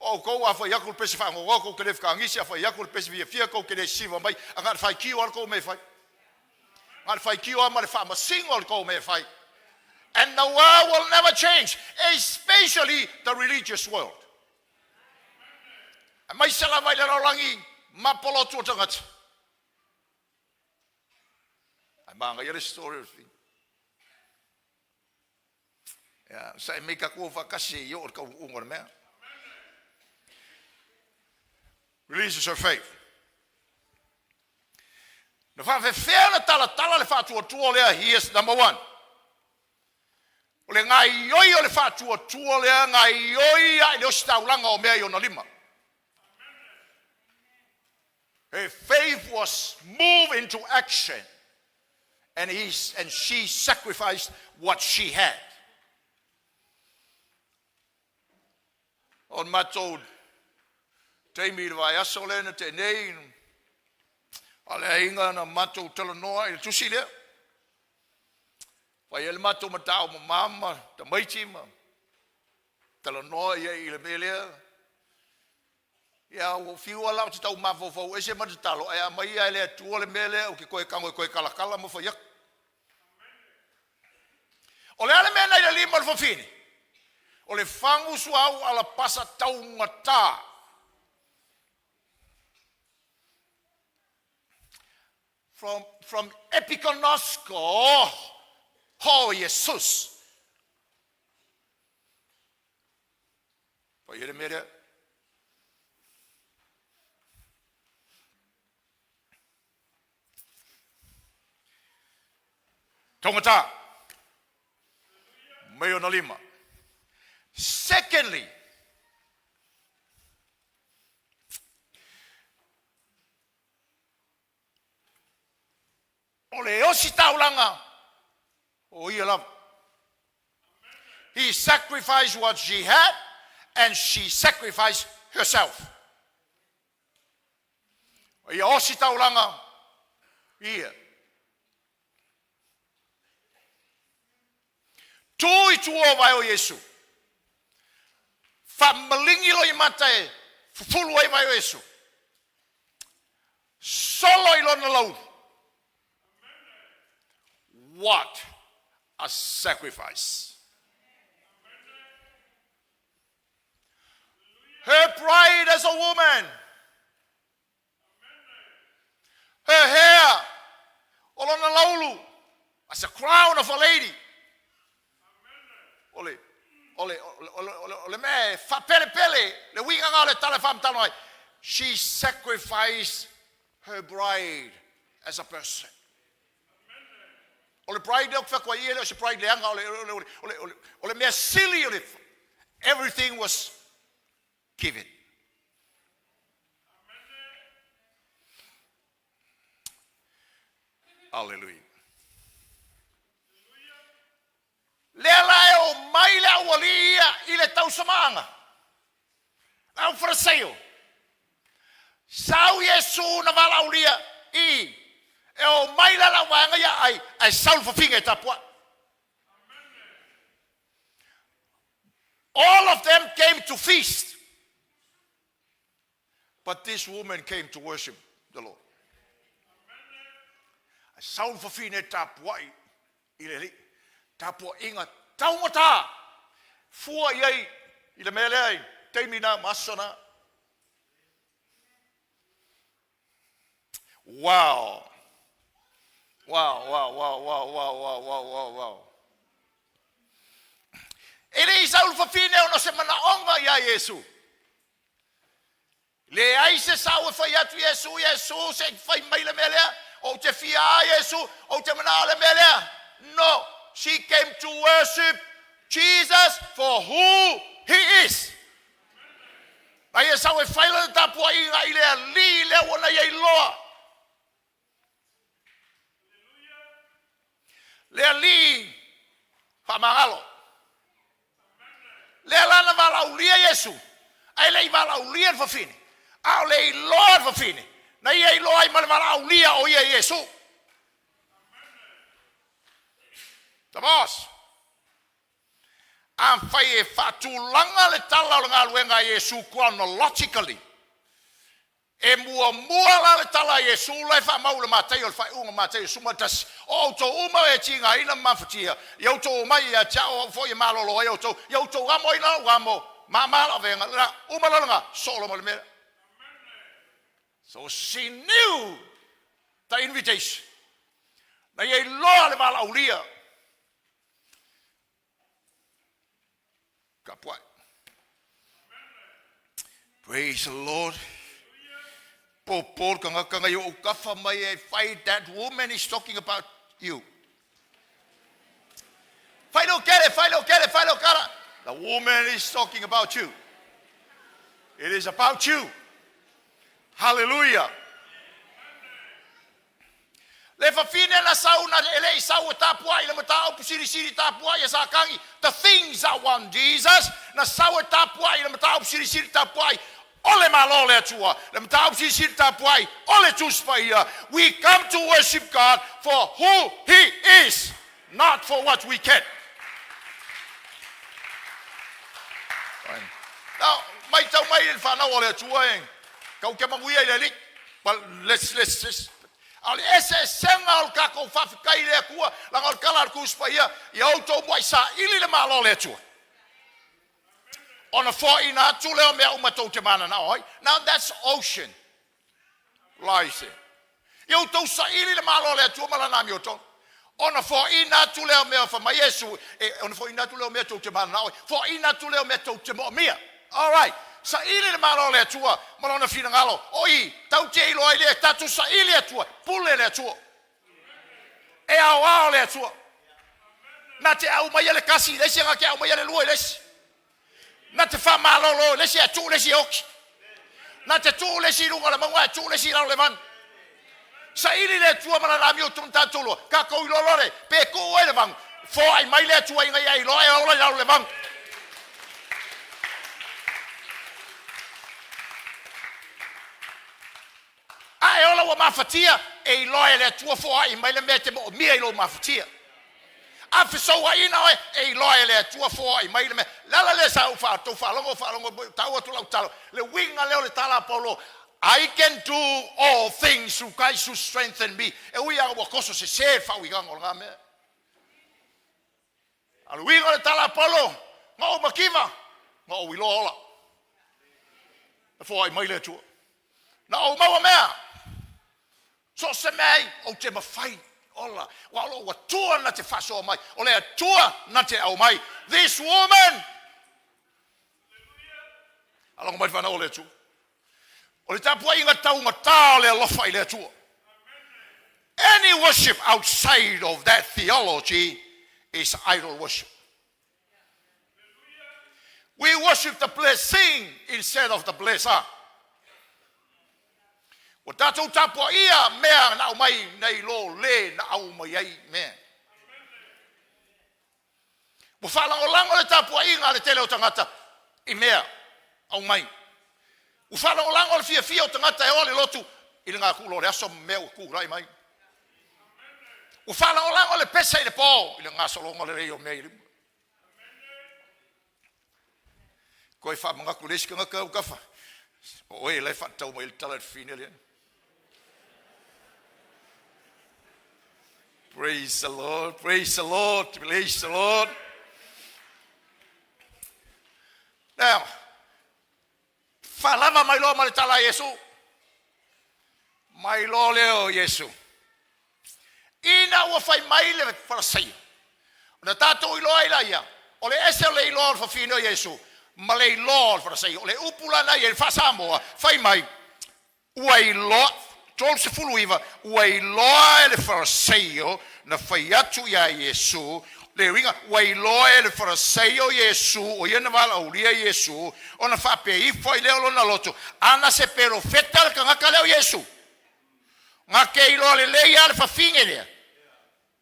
O ko a fai yakul pesi fa ngo ko kele fka ngisi a fai yakul pesi via ko kele siva mai anga fai kiu al ko me fai. Ngal fai kiu ma le fa ma single ko me fai. And the world will never change, especially the religious world. Mai sala vai le rolangi ma polo tu tangat. Ai manga ia story of ya sai me ka ko fa kasi yo ka ungor me. Releases her faith. Na fa fe tala le fa tu le here's number 1. Ole ngai yoi ole fa tu le ngai yoi ai lo sta ulanga o me yo na lima. Her faith was moved into action and she sacrificed what she had. On matou te mi vai asolena te nei ale inga na matou talo noa I tusi le vai el matou matau mama te maiti ma talo noa I le mele ya o fiu ala te tau mafofo ese matalo ai mai ai le tu le mele o ki koe kango koe kala mo fa yak ole ale me na le lima fo fini ole fangu suau ala pasa tau ngata. From Epikonosko, ho Jesus. Poi mire. Tongata. Meio na lima. Secondly, ole osi taulanga o ia lava. He sacrificed what she had and she sacrificed herself. Ia osi taulanga ia. Tui tuo vai o Yesu. Famalingi lo I matae fulu ai vai o Yesu. Solo I lona lau. What a sacrifice. bride as a woman. Her hair, olona laulu, as a crown of a lady. Ole me fa pele le winga nga le tale fam tanoi. She sacrificed her bride as a person. Ole bride ok fa kwa ile she bride le anga ole me silly ole. Everything was given. Hallelujah. Lelai o mai la walia ile tau samanga. Au fraseo. Sau Yesu na vala ulia I. E o mai la wanga ya ai sau fafinga tapua. All of them came to feast. But this woman came to worship the Lord. Sau fafinga tapua ile tapua inga taumata fua yai ile mele temina masona. Wow. Ele isaul fafine ono se mana onga ya Yesu. Le ai se sau fa ya tu Yesu se fai mai le mele o te fia Yesu o te mana le mele. No, she came to worship Jesus for who he is. Ai sau fai le tapua inga ile li le wona ye loa. Le li famagalo. Le lana vala ulia Yesu. Ai le vala ulia fafine. Au le Lord fafine. Na ye lo ai vala ulia o ye Yesu. Tabos. Am fai fatulanga le tala nga luenga Yesu chronologically. E mua la le tala Yesu le fa maula matai o fai unga matai sumatas o to uma e tinga ina mafatia yo to mai ya chao fo ye malolo yo to gamo ina gamo mama la venga la uma la nga solo mo me. So she knew the invitation. Na ye lo le mala ulia. Kapwa. Praise the Lord. Paul kanga yo ukafa mai fight that woman is talking about you. The woman is talking about you. It is about you. Hallelujah. Le fafine na sauna ele sau tapua ile mata opusiri siri tapua ya sakangi. The things I want Jesus na sau tapua ile mata opusiri siri tapua. Ole malole atua. Le mata opusiri siri tapua. Ole tuspa. We come to worship God for who He is, not for what we can. Now, mai tau mai le fana ole atua en. Kau ke manguia ile lik. But let's al ese senga al kako fafikai le kua la al kala ku spaia ia auto mai sa ili le malo le tu on a 4 tu le me uma to te mana na oi. Now that's ocean lies it ia auto sa ili le malo le tu mala na mi auto on a 4 tu le me fa mai Yesu on a 4 tu le me to te mana na oi 4 tu le me to te mo mia. All right. Sa ili le malo le atua, malona fina ngalo. Oi, tau te ilo ai le tatu sa ili atua, pule le atua. E au le atua. Na te au mai le kasi, lesi nga ke au mai le lua lesi. Na te fa malolo, lesi atu lesi oki. Na te tu lesi lunga le mangwa, tu lesi lau le man. Sa ili le atua malana mi o tunta tulo, ka kou ilolore, pe kou e le mang. Fo ai mai le atua inga ia ilo, e ola lau le mang. Ai ola wa mafatia e loe le tua fo ai mai le mete mo mia ilo mafatia. A fiso wa ina e loe le tua fo ai mai le me. La le sa fa to fa longo tau tu talo. Le winga le le tala Paulo. I can do all things through Christ who strengthen me. E ui a wa koso se fa wi gango nga me. Al winga le tala Paulo. Ngo makiva. Ngo wi lo ola. For I might let you. Now, Mama, so say, O Jemma fight. Ola, walo wa tua na te faso mai. Ole a tua na te au mai. This woman. Along mai whana ole tu. Ole tapua inga tau ngata le lofa i le tu. Any worship outside of that theology is idol worship. We worship the blessing instead of the blesser. O tātou tapua ia mea na au mai nei lo le na au mai ai mea. Mo whalangolango le tapua inga le tele o tangata i mea au mai. O whalangolango le fia o tangata e ole lotu i le ngā kulo le aso mea o kurai mai. O whalangolango le pesa i le pō i le ngā solongo le rei o mea i le. Koe whamangaku leska ngaka au kafa. O oe le whatau mai le tala le fine le. Praise the Lord, praise the Lord, praise the Lord. Now, falava mai lo malitala Yesu. Mai lo leo Yesu. Ina wa fai mai le farasai. Na tato i lo ai ia. Ole ese le lo fa fino Yesu. Ma le lo farasai. Ole upula na ye fa samoa. Fai mai. Uai lo tol se fuluiva. Uai lo le farasai na fai atu ia Yesu. Le ringa wai loe le faraseo Yesu o ia vala ulia Yesu ona fa pe I foi le lo na loto ana se profeta le kanga le Yesu nga ke lo le ia le fa finge le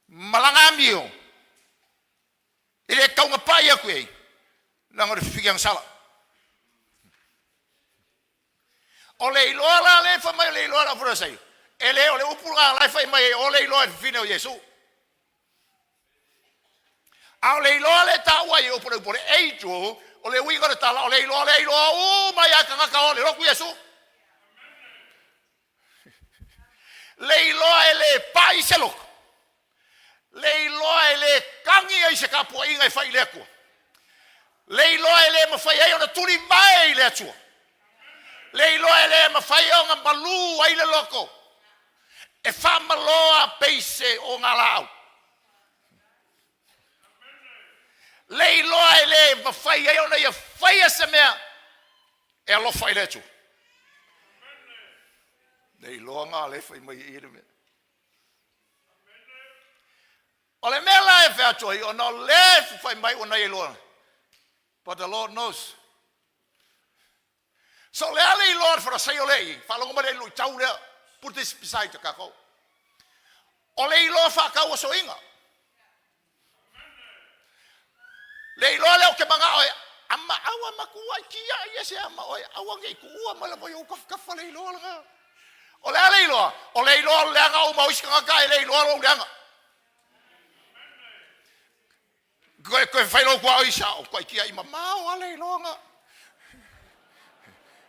malanga mio ile kaunga pa ia ku ei la ngore figang sala ole lo la le fa mai le lo la faraseo ele ole upura la fa mai ole lo fine Yesu. Au le loa le taua I opore pore eitu o le winga le tala o le loa o mai aka ngaka o le roku Yesu. Le loa le pai se loko. Le loa le kangi ai se kapua inga I fai le akua. Le loa le mawhai ai o na turi mai le atua. Le loa le mawhai o ngā malu ai le loko. E whamaloa peise o ngā lau. Le loa le mawhai ai ona ia whai se mea e alo whai le tu. Le loa ngā le whai mai I re mea. O le mea la e whea toi o na le whai mai o na I loa. But the Lord knows. So le ale I Lord for a say o le I. Whalongo ma le lui tau lea. Put this beside the kako. O le I loa whakau o so inga. Le ilo leo ke manga oe ama awa makua kia ia se ama oe awa ngai kuua mala voi o kafa le ilo langa o le ilo langa o mau iska ka le ilo langa ko fai lo kwa isa o ko kia I mama o le ilo langa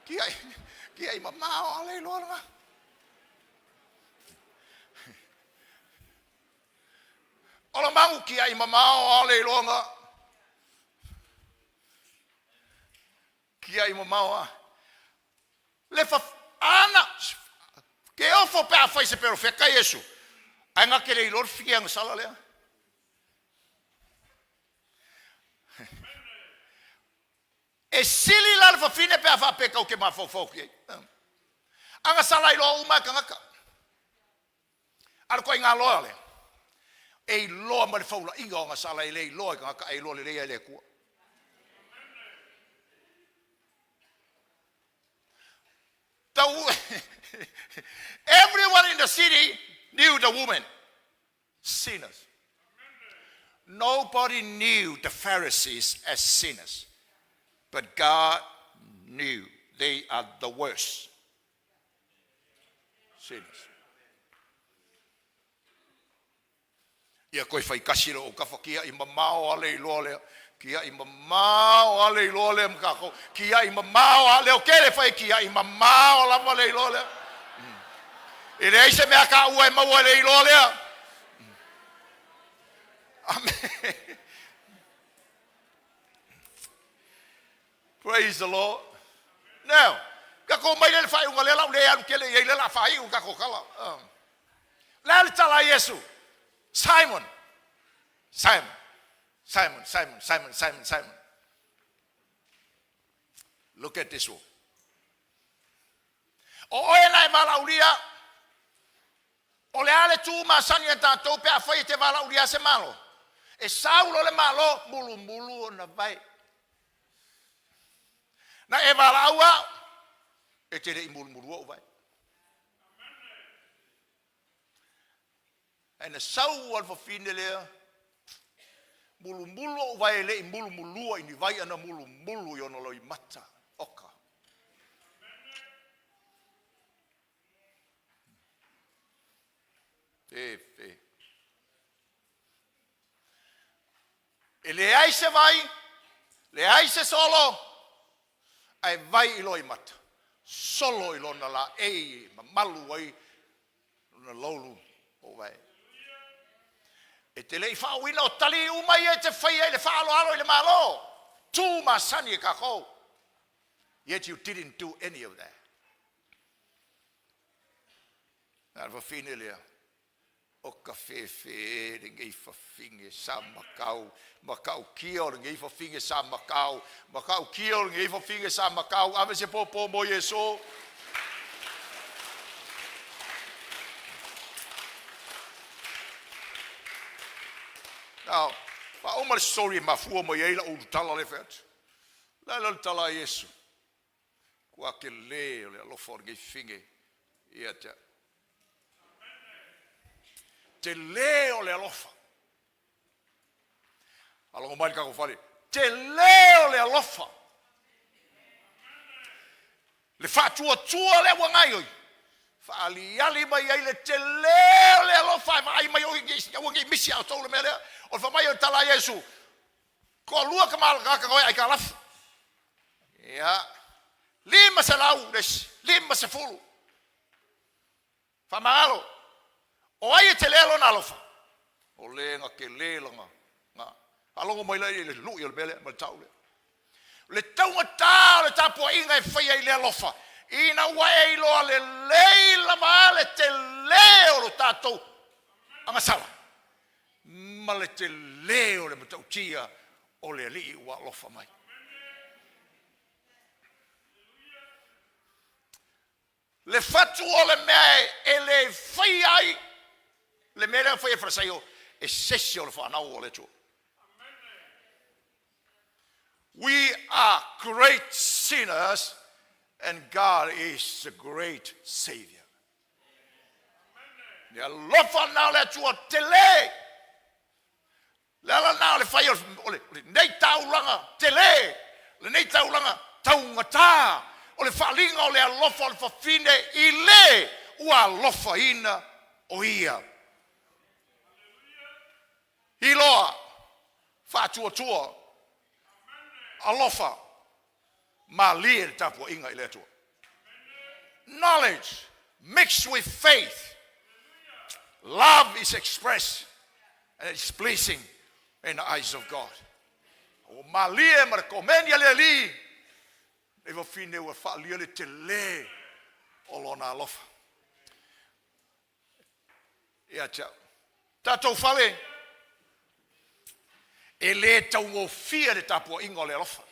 kia I mama o le ilo langa o la mangu kia I mama o le ilo langa kia I mamaua le fa ana ke ofo pe a fai se pero fe ka Yesu anga ke le lor fiang sala le e sili la fa fine pe a fa pe ka o ke ma fo ki anga sala ilo uma ka ngaka ar ko inga lo le e lo ma le faula inga nga sala ile lo ka ngaka e lo le le ku. Everyone in the city knew the woman. Sinners. Nobody knew the Pharisees as sinners. But God knew they are the worst sinners. Ia koe whai kasiro o kawakia I mamao ale I loa lea. Kia I mamao ale I loa lea mkako. Kia I mamao ale o kere whai kia I mamao lama le I loa lea. I rei se mea ka ua e maua le I loa lea. Amen. Praise the Lord. Now, kako mai le fai unga le la le anu kele ye le la fai u kako kala. La le tala Yesu. Simon. Simon. Simon, Simon, Simon, Simon, Simon. Look at this one. O e nai malauria. O le ale tu masani e tātou pe a whai te malauria se malo. E saulo le malo mulu mulu o na vai. Na e malaua e te rei mulu mulu o vai. E na sau alfa fine lea. Mulu mulu o vai le mulu mulu ini vai ana mulu mulu yo no loi mata oka. Fe. E le ai se vai, le ai se solo, ai vai i loi mata. Solo i lona la e malu ai na lolu o vai. E te lei whauina o tali umai e te whai e le whaalo alo i le malo. Tū masani e kako. Yet you didn't do any of that. Nā whawhine lea. O ka whewhe, re ngei whawhinge sa makau. Makau kia re ngei whawhinge sa makau. Makau kia re ngei whawhinge sa makau. Ame se popo mo Yeso. Now, pa o mal story ma fu mo yela o tala le fet. La tala Yesu. Kwa ke le lo for ge finge. Ia te. Te le o le alofa. Alo mai ka ko fale. Te le o le alofa. Le fatua tua le wangai oi. Ali mai ai le te le o le alofa mai mai o ngi misi au tole mele. O fa mai o tala Yesu. Ko lua ka mal ka ko ai ka laf. Ya. Lima se lau des, lima se fulu. Fa malo. O ai te le lo na lofa. O le nga ke le longa. Nga. Alongo mai le lu yo bele ma taule. Le taunga ta le tapo inga e fai ai le lofa. Ina wa e lo le leila ma le te le o tato. Anga sala. Ma le te leo le matautia o le li wa lofa mai. Le fatu o le mea e le fai ai, le mea fai e frasaio e sessi o le whanau o le tu. We are great sinners and God is the great Savior. Le lofa nao le tu o te le. Lala nao le fai o le nei tauranga te le nei tauranga taunga tā o le whalinga o le alofa o le whawhine i le ua alofa ina o ia. I loa whātua tua alofa ma lia le tapua inga i le tua. Knowledge mixed with faith. Love is expressed and it's pleasing in the eyes of God. O malia mar komenia le li. E va fine o fa le te le o lona alofa. Ia tau. Tatou fale. E le tau ngō fia le tapua inga o le alofa.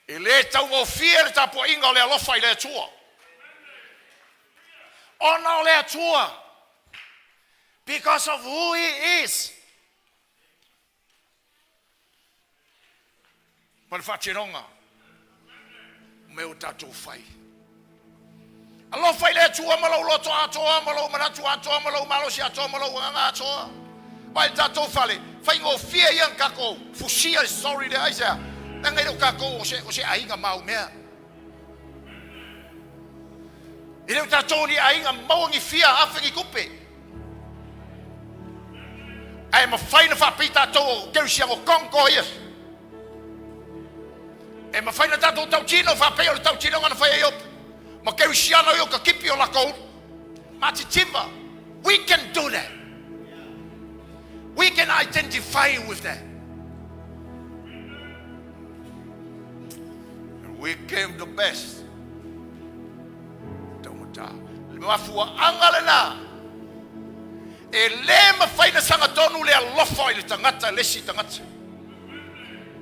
E le tau ngō fia le tapua inga o le alofa i le tua. Ona o le tua. Because of who he is. Pan whachironga. Me o tatou whai. Alo whai le tua malau loto atoa, malau manatu atoa, malau malosi atoa, malau nganga atoa. Pai tatou whale. Whai ngō fia iang kako. Fusia story de aisea. Nangai do kako o se ainga mau mea. Ine o tatou ni ainga mauangi fia awhengi kupe. Ai ma faina fa pita to ke sia o konko yes. E ma faina tato tau chino fa pe o tau chino ngana fa yo. Ma ke sia no yo ka kipi o la ko. Ma timba. We can do that. We can identify with that. We gave the best. Taumata. Mafua angale na. E le mawhaina sanga tonu le alofa i le tangata, lesi tangata.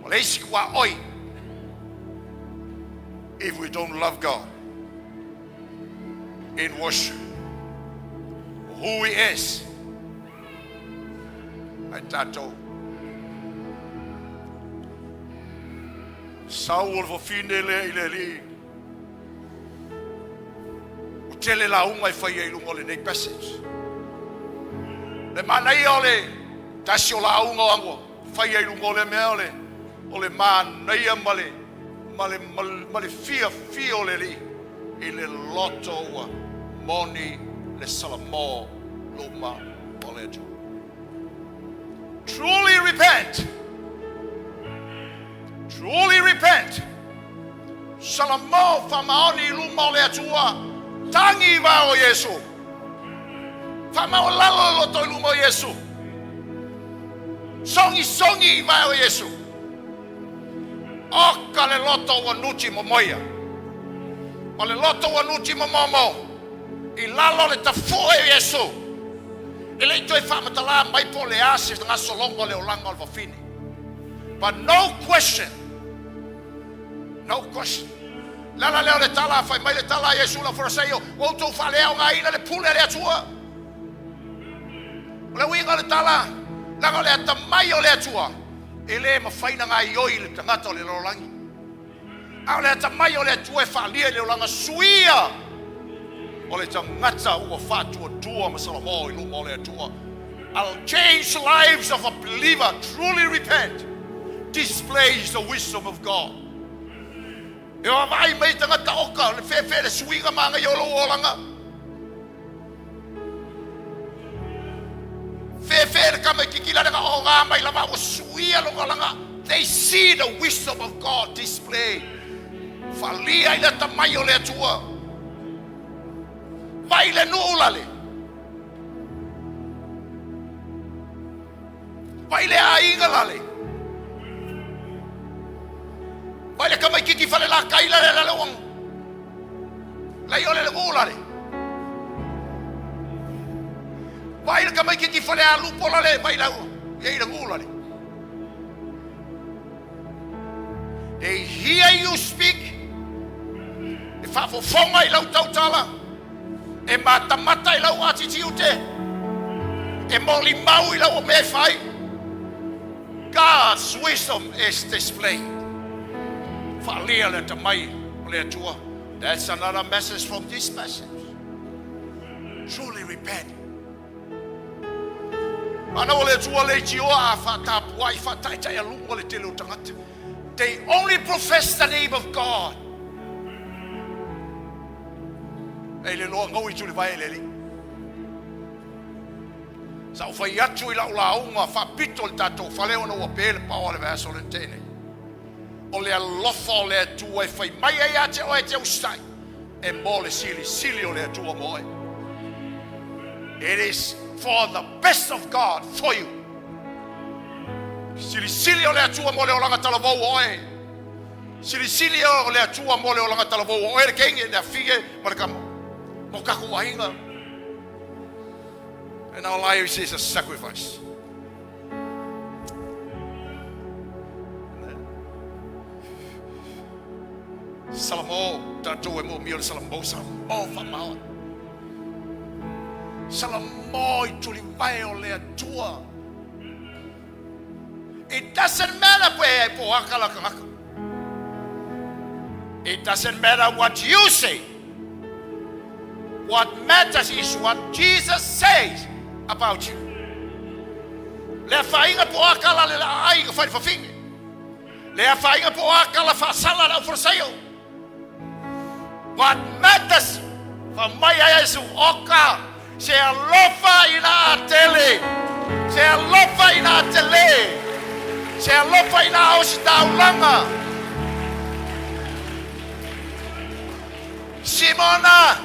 O le isi kua oi. If we don't love God in worship, who He is, ai tātou. Saul fo fine le i le li. O tele la unga I whai e lungo le nei passage. Le manai o le tasi o la unga o ango. Whai e lungo le mea o le manai a male fia o le li. I le loto ua moni le salamo luma o le tu. Truly repent. Truly repent. Salamo famaoni luma o le atua. Tangi va o Yesu. Fama o lalo lo Toelupe o Yesu. Songi va o Yesu. Oka le loto o nuti mo moia. O le loto o nuti mo momo. I lalo le tafua o Yesu. E le toi whamatala mai po le ase ngā solongo le o langa o le whawhini. But no question. No question. Lala leo le tala fai mai le tala Yesu la Farisaio. O tau whalea o ngā ina le pule le atua. O le winga le tala. Langa le atamai o le atua. E le mawhaina ngā ioi le tangata o le lorangi. A le atamai o le atua e whalia le o langa suia. O le tangata ua whatua tua masalamo I luma o le atua. I'll change the lives of a believer. Truly repent. Displays the wisdom of God. E o vai mai tangata oka le fefe le suinga manga yolo o langa. Fefe le kama kikila le o ngā mai lama o suia lo langa. They see the wisdom of God displayed. Falia I le tamai o le atua. Vai le nuulale. Vai le ainga lale. Vai le kamai kiki fale la kaila le lalawang. La yole le nuulale. Vai le kamai kiki fale a lupo lale. Vai la yei le nuulale. They hear you speak. If I for fonga I lau tautala. E mata I lau atiti ute. E moli mau I lau o me fai. God's wisdom is displayed. Falia le tamai o le atua. That's another message from this passage. Truly repent. Ana o le atua le tioa a whatapua I whataitai a lungo le tele o tangata. They only profess the name of God. E le loa ngau I tuli vai le li. Sa o fai atu I lau launga whapito le tatou whaleo na ua pēle pao le vēso le tēnei. O le alofa o le atua e whai mai e ate o e te ustai. E mō le sili o le atua moe. It is for the best of God for you. Sili o le atua mo le o langa talavou oe. Sili o le atua mo le o langa talavou oe. Le kenge le afige ma le kamo. Mo kaku wahinga. And our lives is a sacrifice. Salamo tatou e mo mio le salamo whamau. Salamo I tuli vai o le atua. It doesn't matter where po akala kangaka. It doesn't matter what you say. What matters is what Jesus says about you. Le whainga po akala le ai ka whai whawhingi. Le whainga po akala whasala na Farisaio. What matters for mai a Yesu oka se alofa ina atele. Se alofa ina atele. Se alofa ina osi taulanga. Simona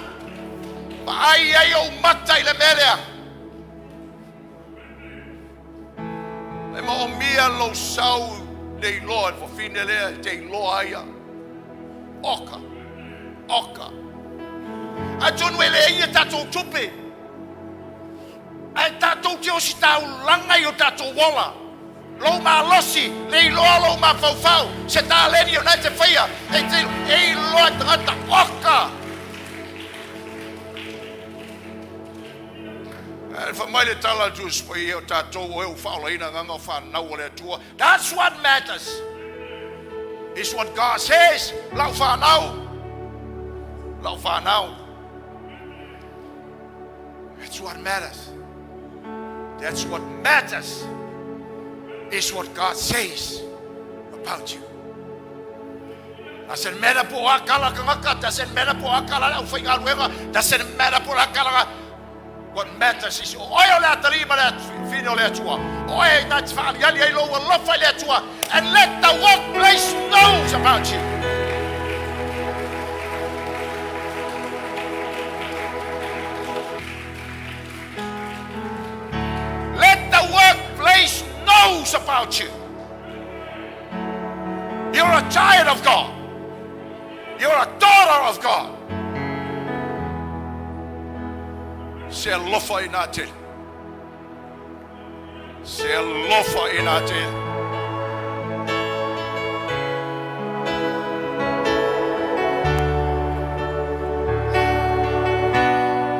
ai o mata I le melea. E mo mia lo sau nei loa fo fine lea te loa ia. oka. Oka. A John wele ia tatou tupe. A tatou te o si tau langa i o tatou wola. Lo ma losi, le loa lo ma faufau. Se ta leni o nai te whaia. E loa tangata oka. Fa mai le tala jus po i o tatou o eu whaolaina nganga whanau o le atua. That's what matters. It's what God says. Lau whanau. Lau whanau. That's what matters. That's what matters. It's what God says about you. Doesn't matter po akala kangaka. Doesn't matter po akala au whainga luenga. Doesn't matter po akala. What matters is oil le atarima le fino le atua. Oil na tfali ali ai lo lofa le atua. And let the workplace knows about you. Let the workplace knows about you. You're a child of God. You're a daughter of God. Se lofa I nā te. Se lofa I nā te.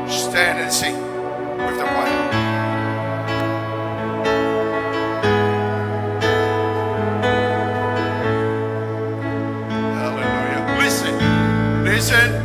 Stand and sing with the choir. Hallelujah. Listen. Listen.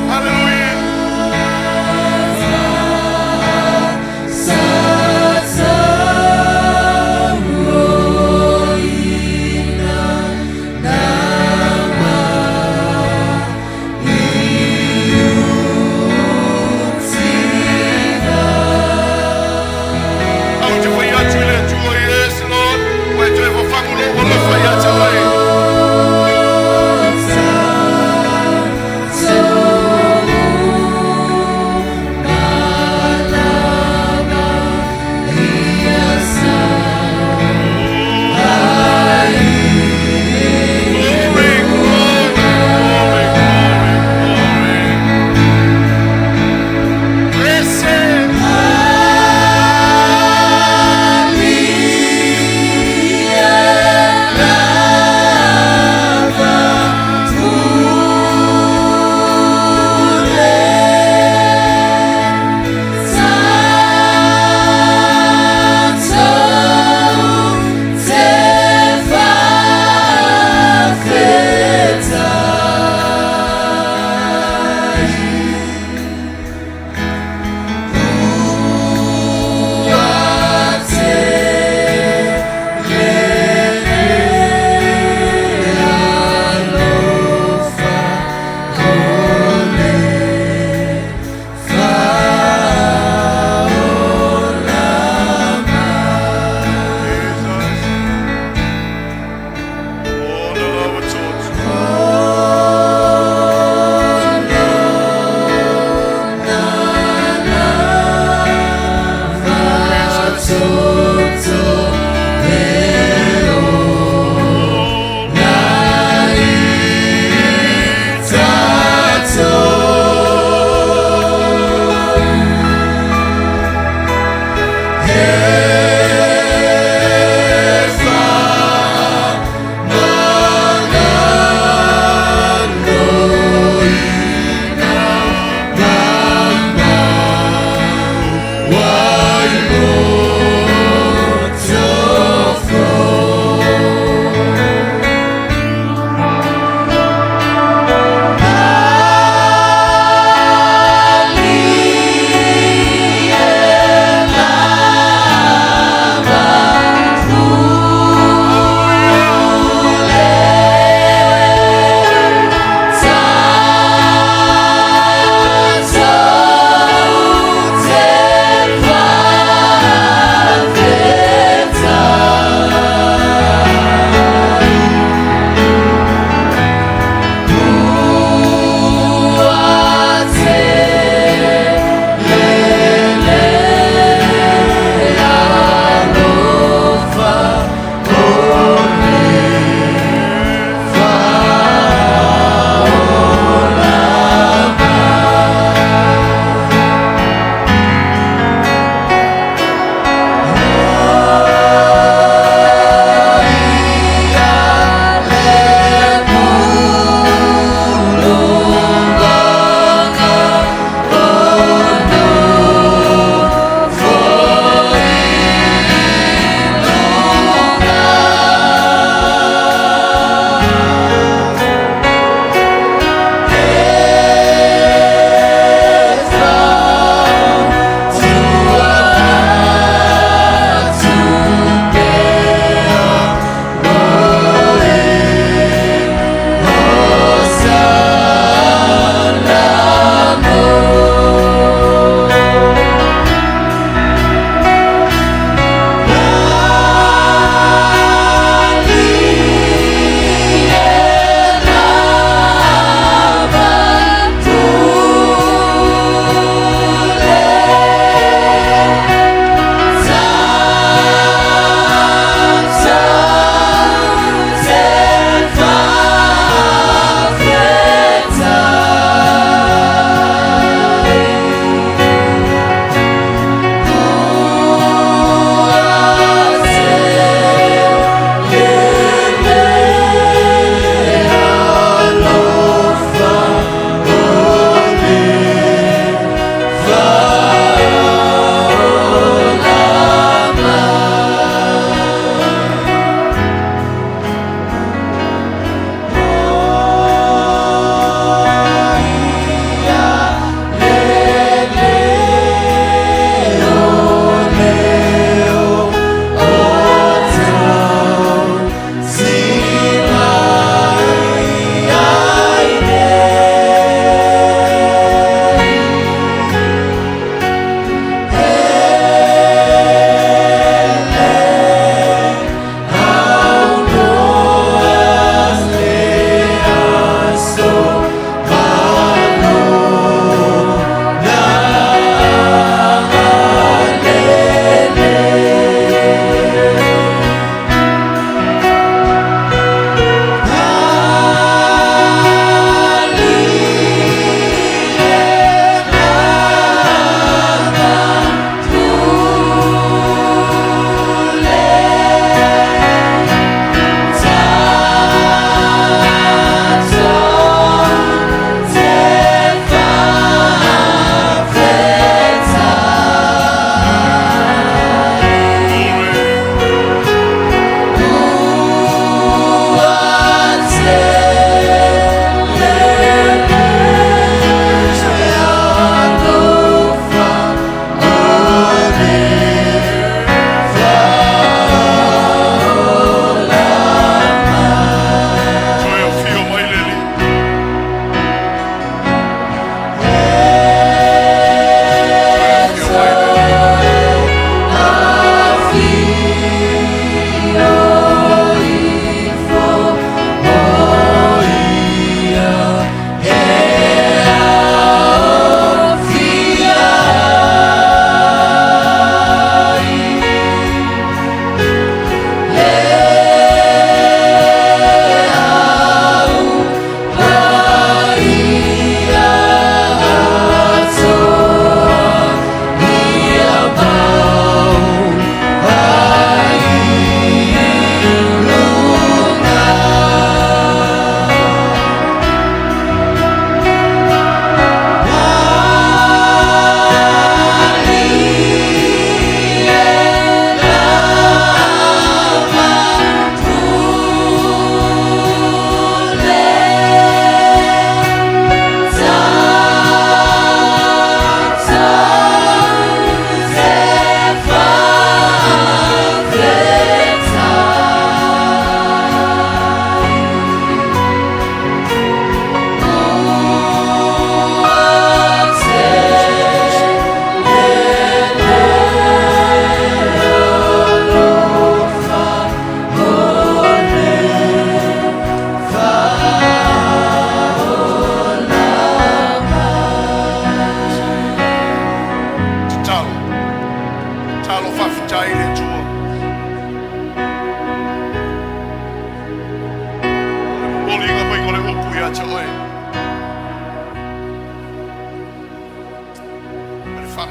Hallelujah. Sa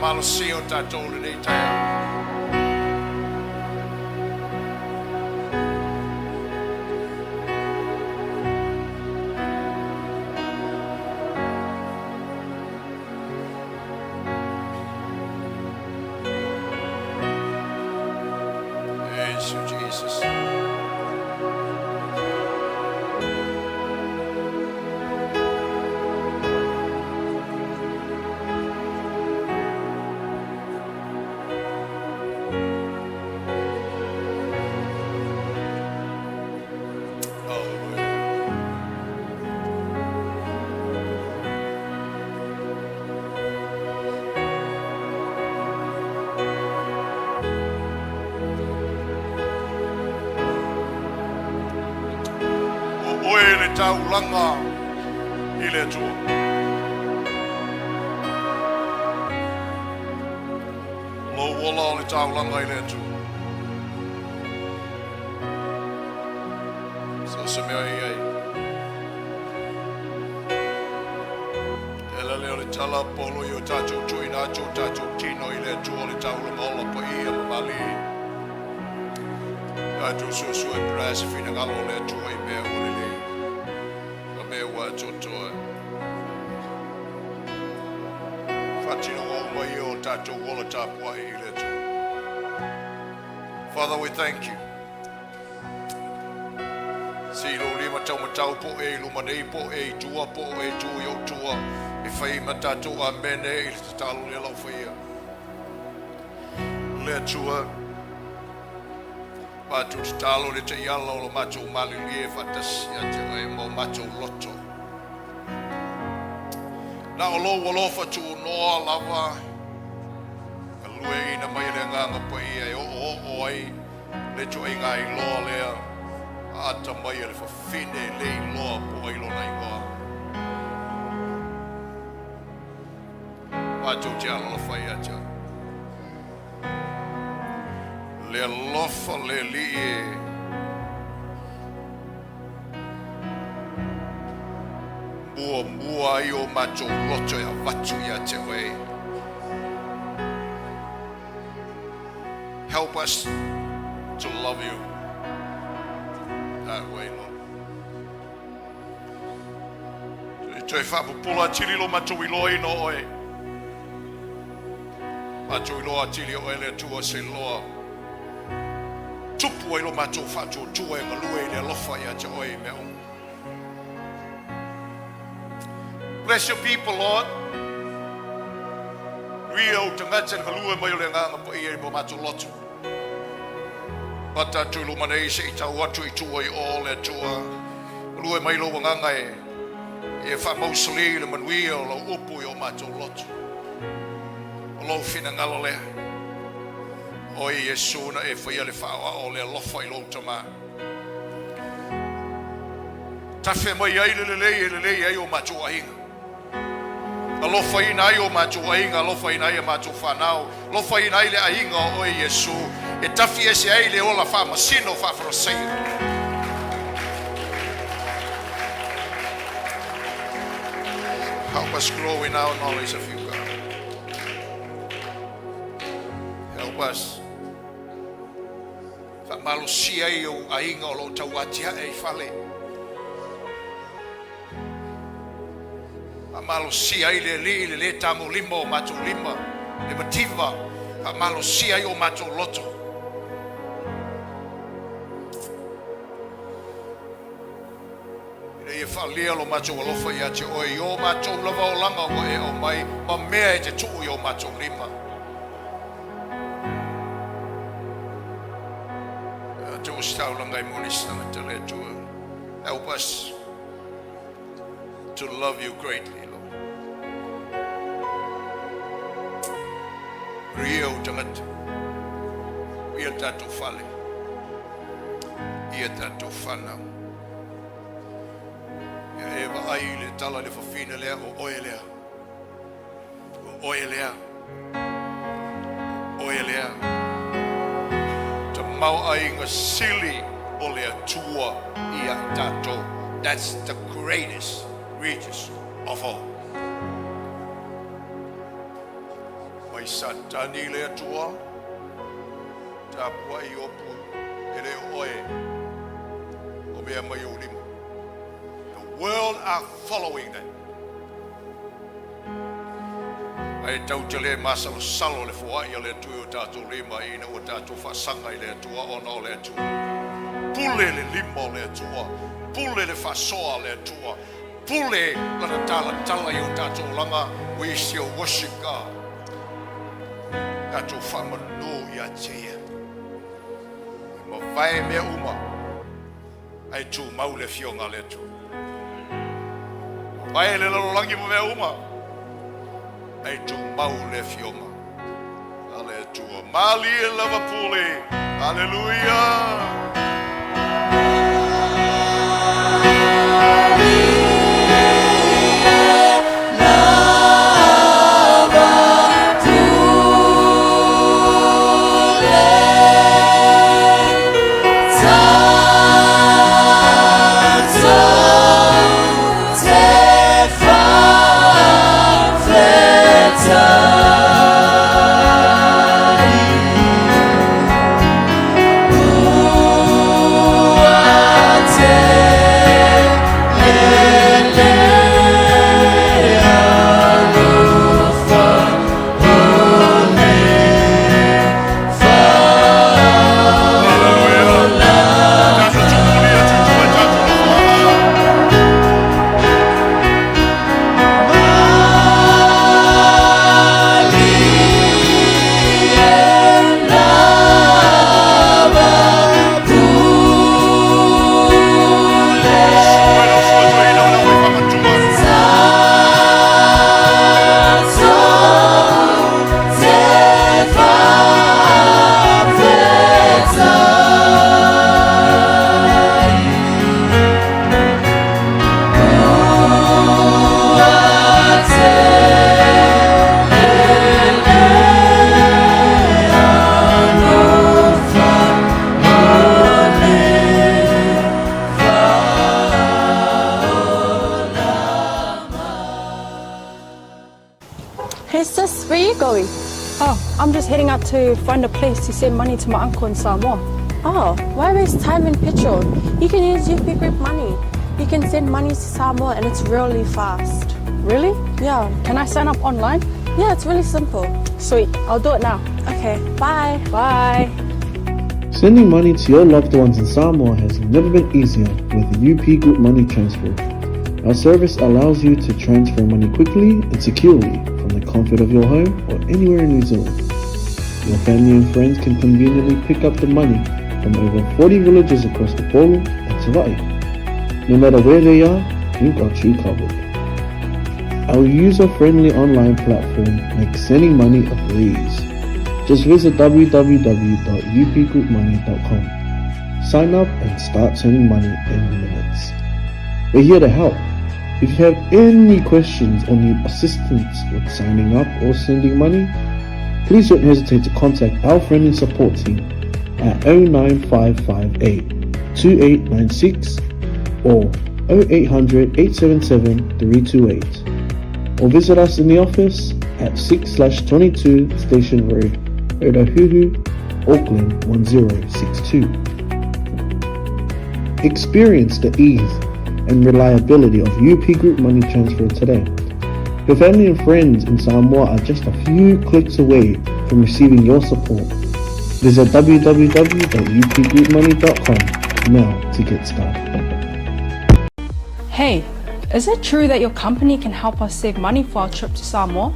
malo si o tātou le nei tai au. Praise you, Jesus. Taulanga i le atua. Lo wala o le taulanga i le atua. So se mea i ai. Ela leo le tala polo i o tātou tui nā tō tātou tino i le atua le taulanga ola pa i a mali. Tātou suasua e prasa fina ngalo le atua i mea o le le. Totoa. Fatino o mai o tatou wola tapua i le tu. Father, we thank you. Si lo lima tau matau po e luma nei po e tua po e tu i o tua. E whai matatu a mene i le talo le lau whaia. Le tua. Patu te talo le te iala o lo matou mali lie fatasi a te e mo matou loto. Na olo walofa tu noa lava. Kalue ina mai le nganga pa ia e o ai. Le tu e ngai loa lea. Ata mai le whawhine le loa po ai lona i ngoa. Patu te ala lofa ia tia. Le lofa le li e. Mua i o macho loto ya watu ya te wei. Help us to love you that way, Lord. Te whapupula tiri lo macho i loa ino oe. Macho i loa tiri o ele tua se loa. Tupu e lo macho whacho tua e ngalue i le lofa ya te oe meo. Bless your people, Lord. Rio tangata kalua mai le nganga po i mo mato lotu. Pata tu lu manei se tau atu I tua I all le tua. Lua mai lo nganga e fa mosli le manuia lo upu I o mato lotu. Lo fina ngalo le. O Yesu na e fa le fa o le lofa I lo tama. Tafe mai ai le ai o mato ainga. Alofa ina ai o macho ainga, alofa ina ai macho whanau, alofa ina ai le ainga o Yesu, e tafi ese ai le ola wha masino wha frosei. Help us grow in our knowledge of you, God. Help us. Wha malusia ai o ainga o lo tawatia e whale. Malo si ai le tango limo macho lima le mativa malo si ai o macho loto le fa lia lo macho lofa ya che o yo macho lava o langa o e o mai ma mea e te tu yo macho lima te o stau langa I monista na te le tu. Help us to love you greatly. Rio tangat ia tatu fale ia tatu fana ia eva ai le tala le fafina lea o oelea te mau ai nga sili o lea tua ia tatu. That's the greatest riches of all. satani le atua, tapua I opu, ele oe, o mea mai o lima. The world are following that. Ai tau te le masalo salo le fua I le tui o tātou lima ina o tātou whasanga I le atua ona o le atua. Pule le lima o le atua, pule le whasoa le atua, pule lana tala I o tātou langa o isi o washika. Tātou whamanu I a tia. Ma vai mea uma, ai tū mau le fionga le atua. Vai le lalolangi mo mea uma, ai tu mau le fionga. Ale tua mali e lava pule. Hallelujah. Hey sis, where are you going? Oh, I'm just heading out to find a place to send money to my uncle in Samoa. Oh, why waste time and petrol? You can use UP Group Money. You can send money to Samoa and it's really fast. Really? Yeah. Can I sign up online? Yeah, it's really simple. Sweet, I'll do it now. Okay, bye. Bye. Sending money to your loved ones in Samoa has never been easier with the UP Group Money Transfer. Our service allows you to transfer money quickly and securely from the comfort of your home or anywhere in New Zealand. Your family and friends can conveniently pick up the money from over 40 villages across the Toelupe and 𝚟𝚒𝚍𝚎. No matter where they are, we've got you covered. Our user-friendly online platform makes sending money a breeze. Just visit www.upgroupmoney.com. Sign up and start sending money in minutes. We're here to help. If you have any questions or need assistance with signing up or sending money, please don't hesitate to contact our friendly support team at 09558-2896 or 0800-877-328, or visit us in the office at 6/22 Station Road, 𝚟𝚑𝚙𝚎𝚘, Auckland 1062. Experience the ease and reliability of UP Group Money Transfer today. Your family and friends in Samoa are just a few clicks away from receiving your support. Visit www.upgroupmoney.com now to get started. Hey, is it true that your company can help us save money for our trip to Samoa?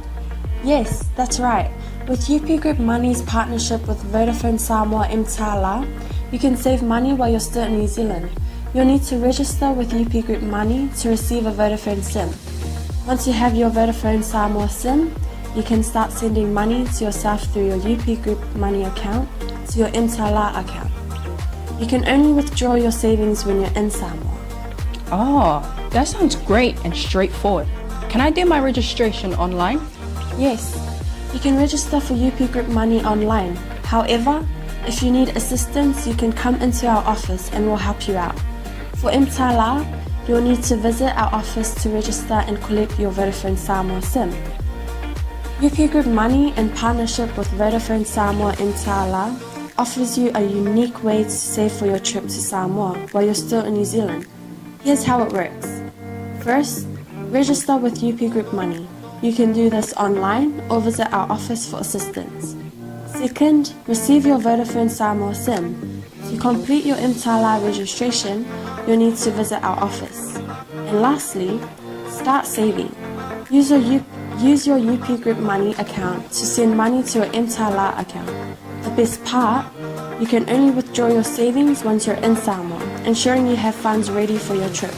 Yes, that's right. With UP Group Money's partnership with Vodafone Samoa 𝚘𝚘𝚢𝚘, you can save money while you're still in New Zealand. You'll need to register with UP Group Money to receive a Vodafone SIM. Once you have your Vodafone Samoa SIM, you can start sending money to yourself through your UP Group Money account to your 𝚘𝚘𝚢𝚘 account. You can only withdraw your savings when you're in Samoa. Oh, that sounds great and straightforward. Can I do my registration online? Yes, you can register for UP Group Money online. However, if you need assistance, you can come into our office and we'll help you out. For 𝚘𝚘𝚢𝚘, you'll need to visit our office to register and collect your Vodafone Samoa SIM. UP Group Money, in partnership with Vodafone Samoa 𝚘𝗚𝗏, offers you a unique way to save for your trip to Samoa while you're still in New Zealand. Here's how it works. First, register with UP Group Money. You can do this online or visit our office for assistance. Second, receive your Vodafone Samoa SIM. To complete your 𝚘𝚘𝚢 registration, you'll need to visit our office. And lastly, start saving. Use your UP Group Money account to send money to your 𝚘𝚘𝚢 account. The best part, you can only withdraw your savings once you're in Samoa, ensuring you have funds ready for your trip.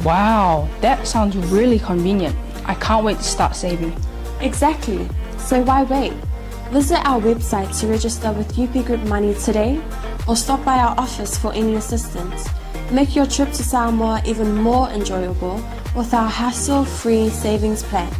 Wow, that sounds really convenient. I can't wait to start saving. Exactly. So why wait? Visit our website to register with UP Group Money today, or stop by our office for any assistance. Make your trip to Samoa even more enjoyable with our hassle-free savings plan.